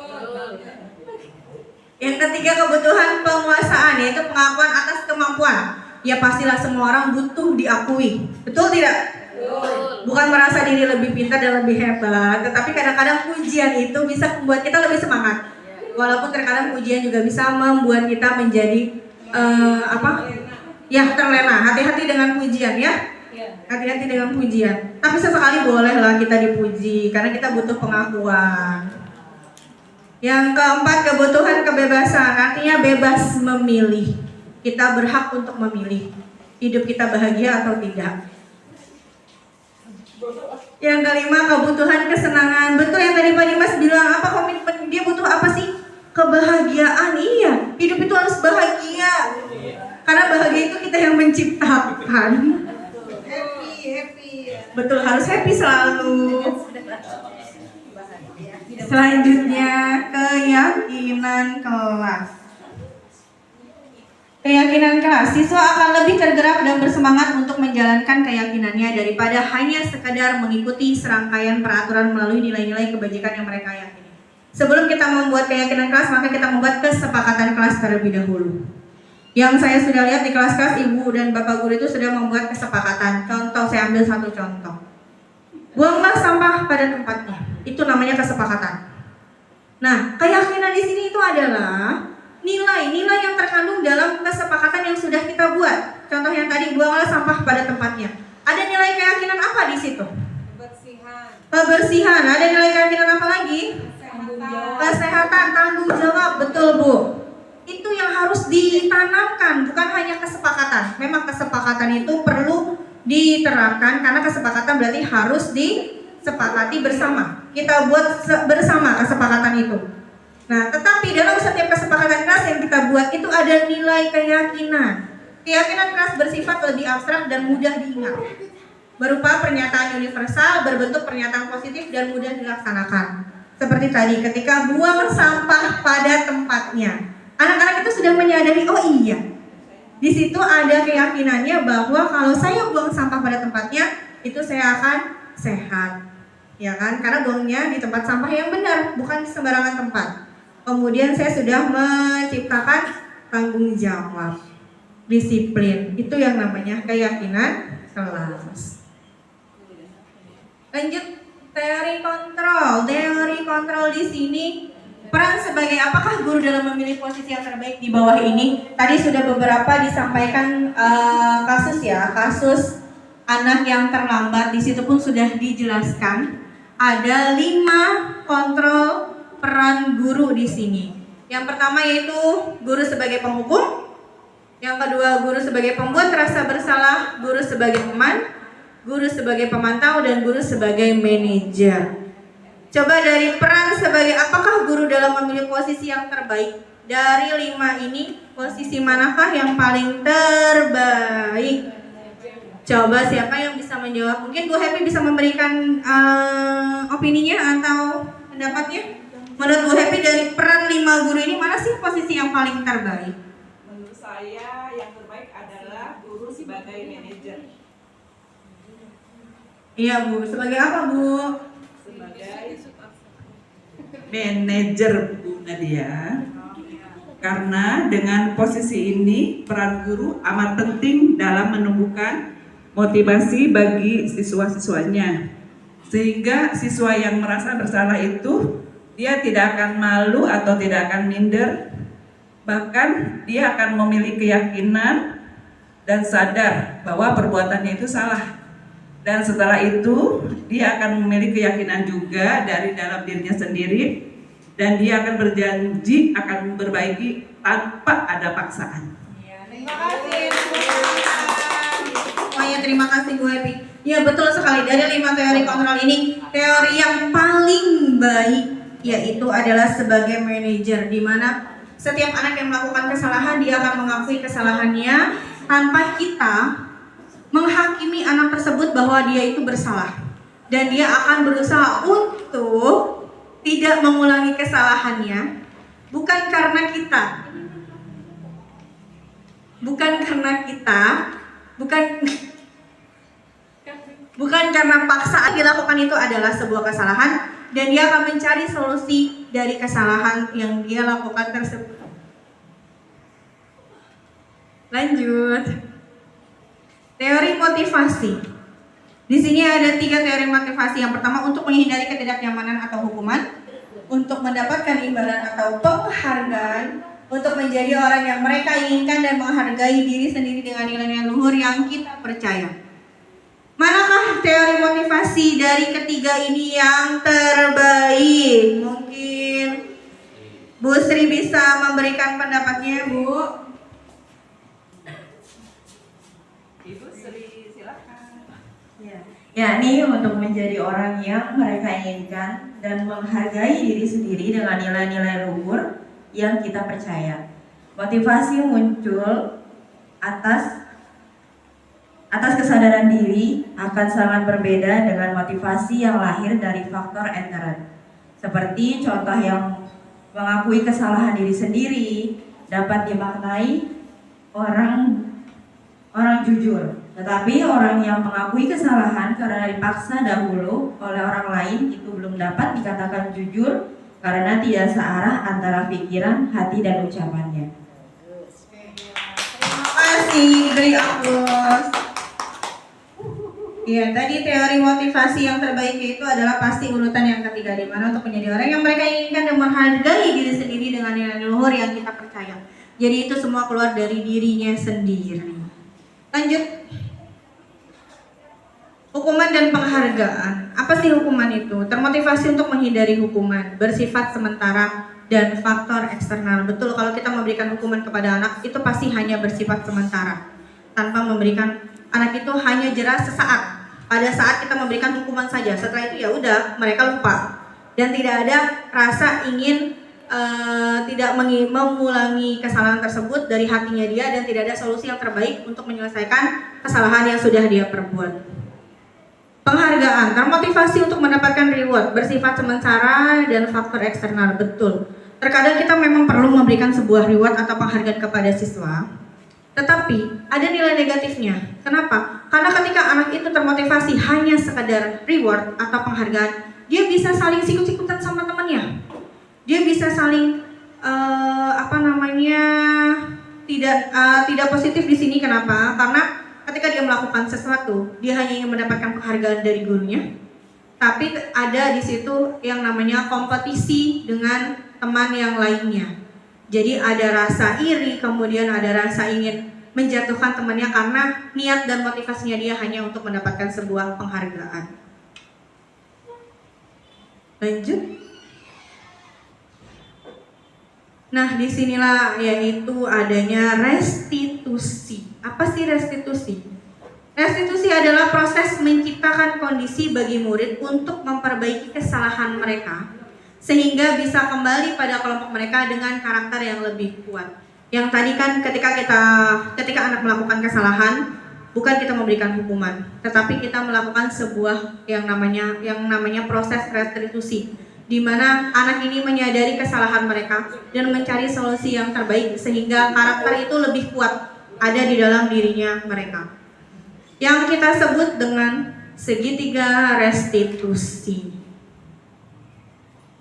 Yang ketiga, kebutuhan penguasaan, yaitu pengakuan atas kemampuan. Ya pastilah semua orang butuh diakui. Betul tidak? Betul. Bukan merasa diri lebih pintar dan lebih hebat, tetapi kadang-kadang pujian itu bisa membuat kita lebih semangat. Walaupun terkadang pujian juga bisa membuat kita menjadi Ya, terlena. Hati-hati dengan pujian ya. Hati-hati dengan pujian. Tapi sesekali bolehlah kita dipuji karena kita butuh pengakuan. Yang keempat, kebutuhan kebebasan. Artinya bebas memilih. Kita berhak untuk memilih hidup kita bahagia atau tidak. Yang kelima, kebutuhan kesenangan. Betul yang tadi Pak Dimas bilang, apa komitmen dia butuh apa sih? Kebahagiaan. Iya, hidup itu harus bahagia. Karena bahagia itu kita yang menciptakan. Happy. Betul, harus happy selalu. Selanjutnya, keyakinan kelas. Keyakinan kelas, siswa akan lebih tergerak dan bersemangat untuk menjalankan keyakinannya daripada hanya sekedar mengikuti serangkaian peraturan melalui nilai-nilai kebajikan yang mereka yakini. Sebelum kita membuat keyakinan kelas, maka kita membuat kesepakatan kelas terlebih dahulu. Yang saya sudah lihat di kelas-kelas ibu dan bapak guru itu sudah membuat kesepakatan. Contoh, saya ambil satu contoh. Buanglah sampah pada tempatnya. Itu namanya kesepakatan. Nah, keyakinan di sini itu adalah nilai-nilai yang terkandung dalam kesepakatan yang sudah kita buat. Contoh yang tadi, buanglah sampah pada tempatnya. Ada nilai keyakinan apa di situ? Kebersihan. Ada nilai keyakinan apa lagi? Kesehatan, tanggung jawab. Betul, Bu. Itu yang harus ditanamkan, bukan hanya kesepakatan. Memang kesepakatan itu perlu diterapkan karena kesepakatan berarti harus disepakati bersama. Kita buat bersama kesepakatan itu. Nah, tetapi dalam setiap kesepakatan kelas yang kita buat itu ada nilai keyakinan. Keyakinan kelas bersifat lebih abstrak dan mudah diingat. Berupa pernyataan universal, berbentuk pernyataan positif dan mudah dilaksanakan. Seperti tadi, ketika buang sampah pada tempatnya. Anak-anak itu sudah menyadari, oh iya, di situ ada keyakinannya bahwa kalau saya buang sampah pada tempatnya, itu saya akan sehat, ya kan? Karena buangnya di tempat sampah yang benar, bukan di sembarangan tempat. Kemudian saya sudah menciptakan tanggung jawab, disiplin. Itu yang namanya keyakinan kelas. Lanjut, teori kontrol. Teori kontrol di sini peran sebagai apakah guru dalam memilih posisi yang terbaik di bawah ini? Tadi sudah beberapa disampaikan kasus ya, kasus anak yang terlambat. Di situ pun sudah dijelaskan ada 5 kontrol peran guru di sini. Yang pertama yaitu guru sebagai penghukum, yang kedua guru sebagai pembuat rasa bersalah, guru sebagai teman, guru sebagai pemantau, dan guru sebagai manajer. Coba dari peran sebagai apakah guru dalam memilih posisi yang terbaik? Dari 5 ini, posisi manakah yang paling terbaik? Coba siapa yang bisa menjawab? Mungkin Bu Happy bisa memberikan opininya atau pendapatnya? Menurut Bu Happy dari peran 5 guru ini mana sih posisi yang paling terbaik? Menurut saya yang terbaik adalah guru sebagai manajer. Iya Bu, sebagai apa Bu? Manajer Bu Nadia, karena dengan posisi ini peran guru amat penting dalam menumbuhkan motivasi bagi siswa-siswanya, sehingga siswa yang merasa bersalah itu dia tidak akan malu atau tidak akan minder, bahkan dia akan memiliki keyakinan dan sadar bahwa perbuatannya itu salah. Dan setelah itu dia akan memiliki keyakinan juga dari dalam dirinya sendiri, dan dia akan berjanji akan memperbaiki tanpa ada paksaan. Terima kasih. Terima kasih Bu Happy. Ya betul sekali, dari 5 teori kontrol ini, teori yang paling baik yaitu adalah sebagai manajer, di mana setiap anak yang melakukan kesalahan dia akan mengakui kesalahannya tanpa kita menghakimi anak tersebut bahwa dia itu bersalah, dan dia akan berusaha untuk tidak mengulangi kesalahannya, bukan karena kita bukan karena paksaan dilakukan itu adalah sebuah kesalahan, dan dia akan mencari solusi dari kesalahan yang dia lakukan tersebut. Lanjut. Teori motivasi. Di sini ada 3 teori motivasi. Yang pertama, untuk menghindari ketidaknyamanan atau hukuman, untuk mendapatkan imbalan atau penghargaan, untuk menjadi orang yang mereka inginkan dan menghargai diri sendiri dengan nilai-nilai luhur yang kita percaya. Manakah teori motivasi dari ketiga ini yang terbaik? Mungkin Bu Sri bisa memberikan pendapatnya, Bu. Ibu Sri, silakan. Yakni untuk menjadi orang yang mereka inginkan dan menghargai diri sendiri dengan nilai-nilai luhur yang kita percaya. Motivasi muncul atas kesadaran diri akan sangat berbeda dengan motivasi yang lahir dari faktor inherent. Seperti contoh yang mengakui kesalahan diri sendiri dapat dimaknai orang jujur. Tetapi orang yang mengakui kesalahan karena dipaksa dahulu oleh orang lain itu belum dapat dikatakan jujur karena tidak searah antara pikiran, hati, dan ucapannya. Terima kasih, beri aplaus. Iya, tadi teori motivasi yang terbaik itu adalah pasti urutan yang ketiga, di mana untuk menjadi orang yang mereka inginkan dan menghargai diri sendiri dengan nilai luhur yang kita percaya. Jadi itu semua keluar dari dirinya sendiri. Lanjut. Hukuman dan penghargaan. Apa sih hukuman itu? Termotivasi untuk menghindari hukuman, bersifat sementara, dan faktor eksternal. Betul, kalau kita memberikan hukuman kepada anak, itu pasti hanya bersifat sementara. Tanpa memberikan, anak itu hanya jera sesaat. Pada saat kita memberikan hukuman saja, setelah itu ya udah, mereka lupa. Dan tidak ada rasa ingin tidak mengulangi kesalahan tersebut dari hatinya dia, dan tidak ada solusi yang terbaik untuk menyelesaikan kesalahan yang sudah dia perbuat. Penghargaan, termotivasi untuk mendapatkan reward, bersifat sementara dan faktor eksternal. Betul, terkadang kita memang perlu memberikan sebuah reward atau penghargaan kepada siswa, tetapi ada nilai negatifnya. Kenapa? Karena ketika anak itu termotivasi hanya sekadar reward atau penghargaan, dia bisa saling sikut-sikutan sama temannya. Dia bisa saling tidak positif di sini. Kenapa? Karena ketika dia melakukan sesuatu, dia hanya ingin mendapatkan penghargaan dari gurunya. Tapi ada di situ yang namanya kompetisi dengan teman yang lainnya. Jadi ada rasa iri, kemudian ada rasa ingin menjatuhkan temannya karena niat dan motivasinya dia hanya untuk mendapatkan sebuah penghargaan. Lanjut. Nah, disinilah yaitu adanya restitusi. Apa sih restitusi? Restitusi adalah proses menciptakan kondisi bagi murid untuk memperbaiki kesalahan mereka sehingga bisa kembali pada kelompok mereka dengan karakter yang lebih kuat. Yang tadi kan ketika anak melakukan kesalahan, bukan kita memberikan hukuman, tetapi kita melakukan sebuah yang namanya proses restitusi, di mana anak ini menyadari kesalahan mereka dan mencari solusi yang terbaik sehingga karakter itu lebih kuat ada di dalam dirinya mereka. Yang kita sebut dengan segitiga restitusi.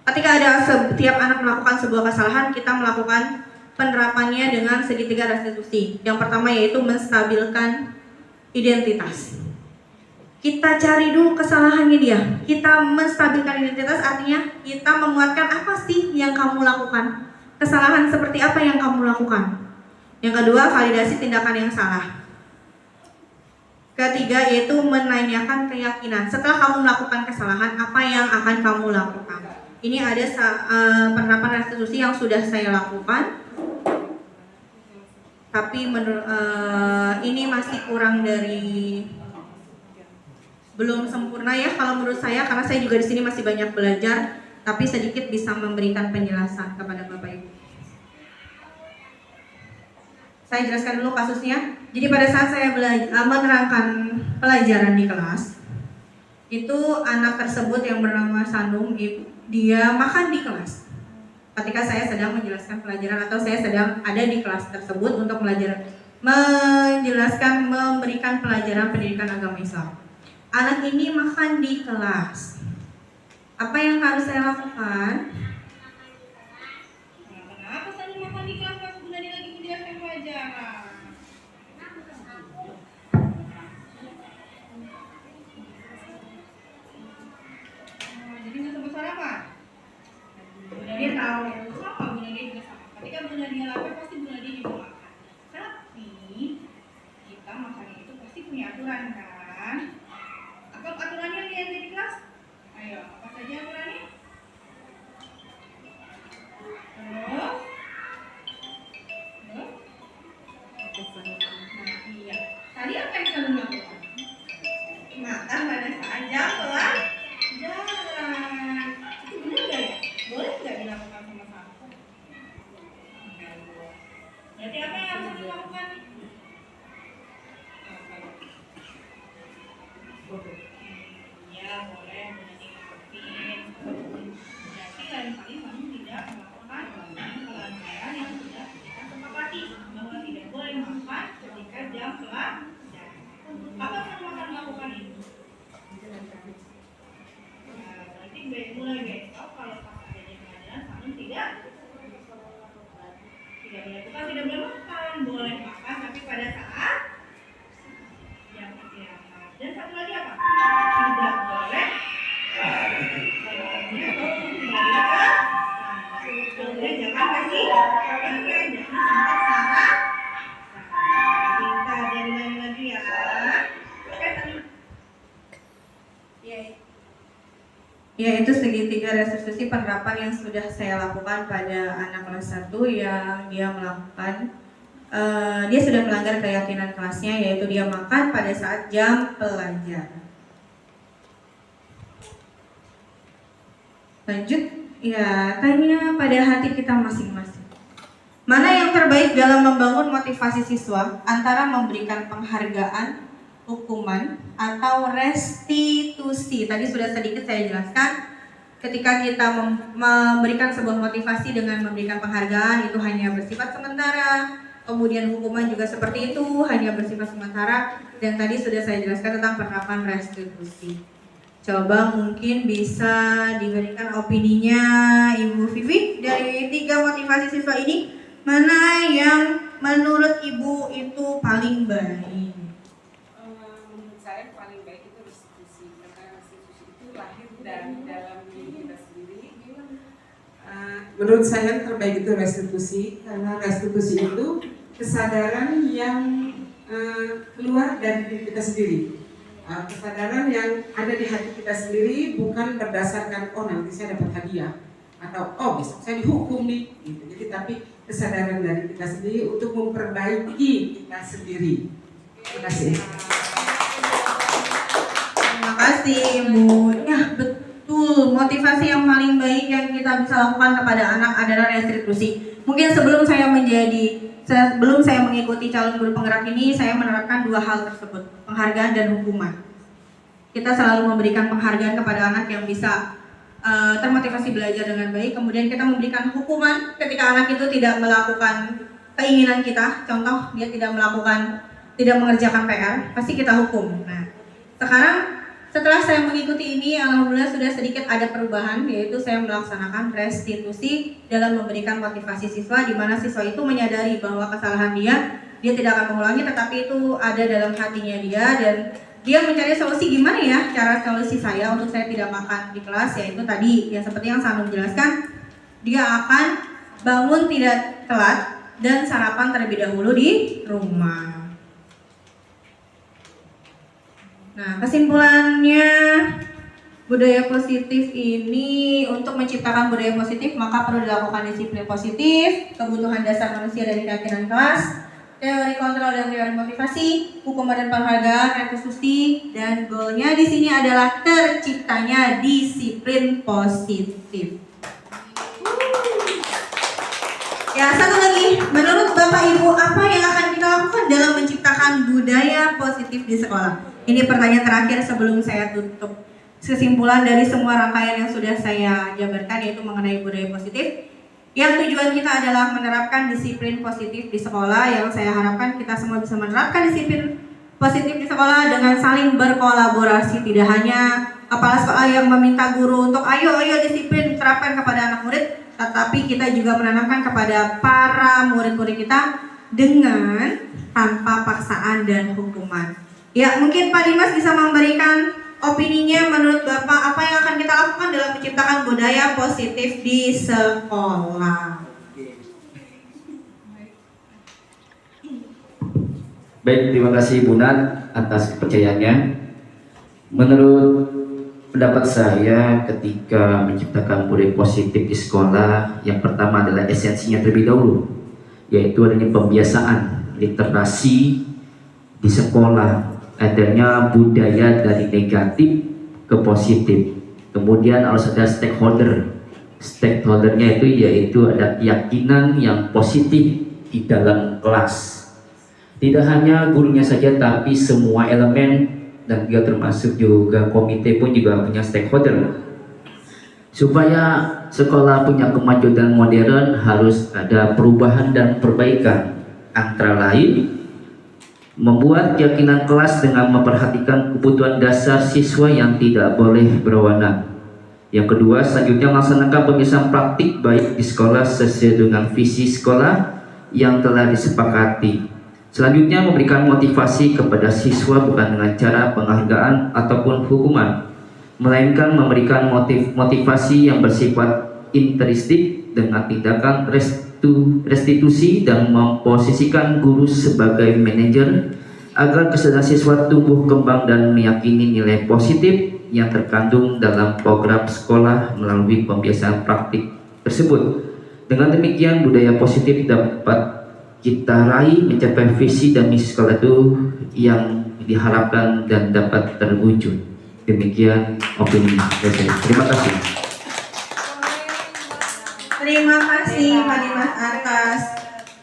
Ketika ada setiap anak melakukan sebuah kesalahan, kita melakukan penerapannya dengan segitiga restitusi. Yang pertama yaitu menstabilkan identitas. Kita cari dulu kesalahannya dia. Kita menstabilkan identitas artinya kita menguatkan apa sih yang kamu lakukan. Kesalahan seperti apa yang kamu lakukan. Yang kedua, validasi tindakan yang salah. Ketiga yaitu menanyakan keyakinan. Setelah kamu melakukan kesalahan, apa yang akan kamu lakukan? Ini ada penerapan restitusi yang sudah saya lakukan. Tapi ini masih kurang dari, belum sempurna ya kalau menurut saya, karena saya juga di sini masih banyak belajar, tapi sedikit bisa memberikan penjelasan kepada Bapak Ibu. Saya jelaskan dulu kasusnya. Jadi pada saat saya menerangkan pelajaran di kelas, itu anak tersebut yang bernama Sanum, dia makan di kelas. Ketika saya sedang menjelaskan pelajaran atau saya sedang ada di kelas tersebut untuk memberikan pelajaran pendidikan agama Islam. Anak ini makan di kelas. Apa yang harus saya lakukan? Kenapa Sanum makan di kelas pas Bunda Dia lagi menjelaskan pelajaran? Jadi nggak sebesar apa? Bunda Dia tahu, sama Bunda Dia juga sama. Ketika Bunda Dia kan? Aturannya lihat di kelas? Ayo, apa saja aturannya? Terus? Nah, iya. Tadi apa yang kamu lakukan? Makan pada saat jam pelajaran. Itu benar nggak ya? Boleh nggak dilakukan sama-sama? Berarti apa yang harus dilakukan? Ya boleh, berarti ngikutin. Berarti lain kali kamu tidak melakukan pelanggaran yang sudah kita sepakati bahwa tidak boleh makan ketika jam pelajaran. Apa yang akan melakukan itu? Nah, berarti mulai besok kalau pas ada jam pelajaran kamu tidak boleh bukan tidak boleh makan, boleh makan tapi pada saat jam istirahat. Dan satu lagi apa? Tidak boleh kemudian jangan kasih jangan sempat sarah pintar dan lain lagi ya. Ya, itu segitiga restitusi penerapan yang sudah saya lakukan pada anak kelas 1 yang dia melakukan dia sudah melanggar keyakinan kelasnya, yaitu dia makan pada saat jam pelajaran. Lanjut, ya, tanya pada hati kita masing-masing. Mana yang terbaik dalam membangun motivasi siswa antara memberikan penghargaan, hukuman, atau restitusi? Tadi sudah sedikit saya jelaskan. Ketika kita memberikan sebuah motivasi dengan memberikan penghargaan, itu hanya bersifat sementara. Kemudian hukuman juga seperti itu, hanya bersifat sementara. Dan tadi sudah saya jelaskan tentang penerapan restitusi. Coba mungkin bisa diberikan opininya Ibu Vivi dari 3 motivasi siswa ini, mana yang menurut Ibu itu paling baik? Menurut saya paling baik itu restitusi, karena restitusi itu lahir dari dalam diri kita sendiri. Menurut saya yang terbaik itu restitusi, karena restitusi itu kesadaran yang keluar dari diri kita sendiri. Kesadaran yang ada di hati kita sendiri, bukan berdasarkan oh nanti saya dapat hadiah atau oh besok saya dihukum nih gitu. Jadi tapi kesadaran dari kita sendiri untuk memperbaiki kita sendiri. Terima kasih. Terima kasih Ibu. Ya betul, motivasi yang paling baik yang kita bisa lakukan kepada anak adalah restitusi. Mungkin sebelum saya mengikuti calon guru penggerak ini, saya menerapkan 2 hal tersebut, penghargaan dan hukuman. Kita selalu memberikan penghargaan kepada anak yang bisa termotivasi belajar dengan baik. Kemudian kita memberikan hukuman ketika anak itu tidak melakukan keinginan kita. Contoh, dia tidak mengerjakan PR, pasti kita hukum. Nah, sekarang setelah saya mengikuti ini, alhamdulillah sudah sedikit ada perubahan, yaitu saya melaksanakan restitusi dalam memberikan motivasi siswa, di mana siswa itu menyadari bahwa kesalahan dia tidak akan mengulangi, tetapi itu ada dalam hatinya dia, dan dia mencari solusi gimana ya cara solusi saya untuk saya tidak makan di kelas, yaitu tadi yang seperti yang Sanum jelaskan, dia akan bangun tidak telat dan sarapan terlebih dahulu di rumah. Nah, kesimpulannya, budaya positif ini untuk menciptakan budaya positif maka perlu dilakukan disiplin positif, kebutuhan dasar manusia dari keyakinan kelas, teori kontrol dan teori motivasi, hukuman dan penghargaan, restitusi, dan goalnya di sini adalah terciptanya disiplin positif. Ya, satu lagi, menurut Bapak Ibu apa yang akan kita lakukan dalam menciptakan budaya positif di sekolah? Ini pertanyaan terakhir sebelum saya tutup. Kesimpulan dari semua rangkaian yang sudah saya jabarkan, yaitu mengenai budaya positif. Yang tujuan kita adalah menerapkan disiplin positif di sekolah, yang saya harapkan kita semua bisa menerapkan disiplin positif di sekolah dengan saling berkolaborasi. Tidak hanya kepala sekolah yang meminta guru untuk ayo disiplin terapkan kepada anak murid, tetapi kita juga menanamkan kepada para murid-murid kita dengan tanpa paksaan dan hukuman. Ya, mungkin Pak Dimas bisa memberikan opininya menurut Bapak apa yang akan kita lakukan dalam menciptakan budaya positif di sekolah. Baik, terima kasih Bu Nat atas kepercayaannya. Menurut pendapat saya, ketika menciptakan budaya positif di sekolah, yang pertama adalah esensinya terlebih dahulu, yaitu adanya pembiasaan literasi di sekolah, adanya budaya dari negatif ke positif. Kemudian harus ada stakeholdernya yaitu ada keyakinan yang positif di dalam kelas. Tidak hanya gurunya saja, tapi semua elemen dan juga termasuk juga komite pun juga punya stakeholder. Supaya sekolah punya kemajuan dan modern, harus ada perubahan dan perbaikan. Antara lain, membuat keyakinan kelas dengan memperhatikan kebutuhan dasar siswa yang tidak boleh berwenang. Yang kedua, selanjutnya melaksanakan pembiasaan praktik baik di sekolah sesuai dengan visi sekolah yang telah disepakati. Selanjutnya, memberikan motivasi kepada siswa bukan dengan cara penghargaan ataupun hukuman, melainkan memberikan motivasi yang bersifat intrinsik dengan tindakan restitusi dan memposisikan guru sebagai manajer agar kesadaran siswa tumbuh kembang dan meyakini nilai positif yang terkandung dalam program sekolah melalui pembiasaan praktik tersebut. Dengan demikian, budaya positif dapat kita raih mencapai visi dan misi sekolah itu yang diharapkan dan dapat terwujud. Demikian opini saya. Terima kasih. Terima kasih Pak Dimas atas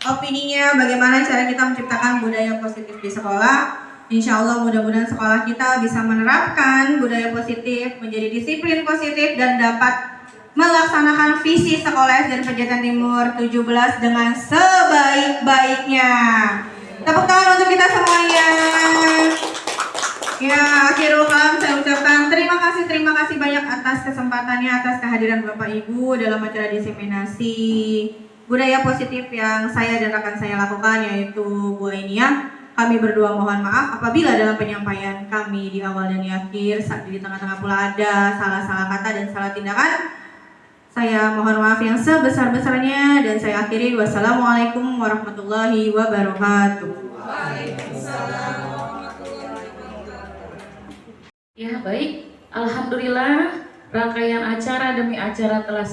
opininya bagaimana cara kita menciptakan budaya positif di sekolah. Insya Allah mudah-mudahan sekolah kita bisa menerapkan budaya positif, menjadi disiplin positif dan dapat melaksanakan visi sekolah SDN Pejaten Timur 17 dengan sebaik-baiknya. Tepuk tangan untuk kita semuanya. Ya, akhirul kalam saya ucapkan terima kasih banyak atas kesempatannya, atas kehadiran Bapak Ibu dalam acara diseminasi budaya positif yang saya dan rekan saya lakukan, yaitu Bu Ainia. Kami berdua mohon maaf apabila dalam penyampaian kami di awal dan di akhir, di tengah-tengah pula ada salah-salah kata dan salah tindakan. Saya mohon maaf yang sebesar-besarnya dan saya akhiri. Wassalamualaikum warahmatullahi wabarakatuh. Waalaikumsalam warahmatullahi wabarakatuh. Ya baik, alhamdulillah rangkaian acara demi acara telah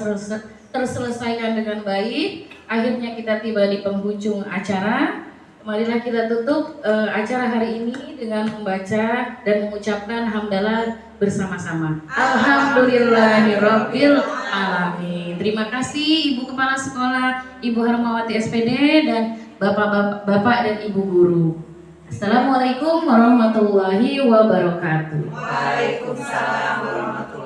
terselesaikan dengan baik. Akhirnya kita tiba di penghujung acara. Marilah kita tutup acara hari ini dengan membaca dan mengucapkan hamdalah bersama-sama. Alhamdulillahirabbil alamin. Terima kasih Ibu Kepala Sekolah, Ibu Harmawati SPD dan Bapak dan Ibu Guru. Assalamualaikum warahmatullahi wabarakatuh. Waalaikumsalam warahmatullahi wabarakatuh.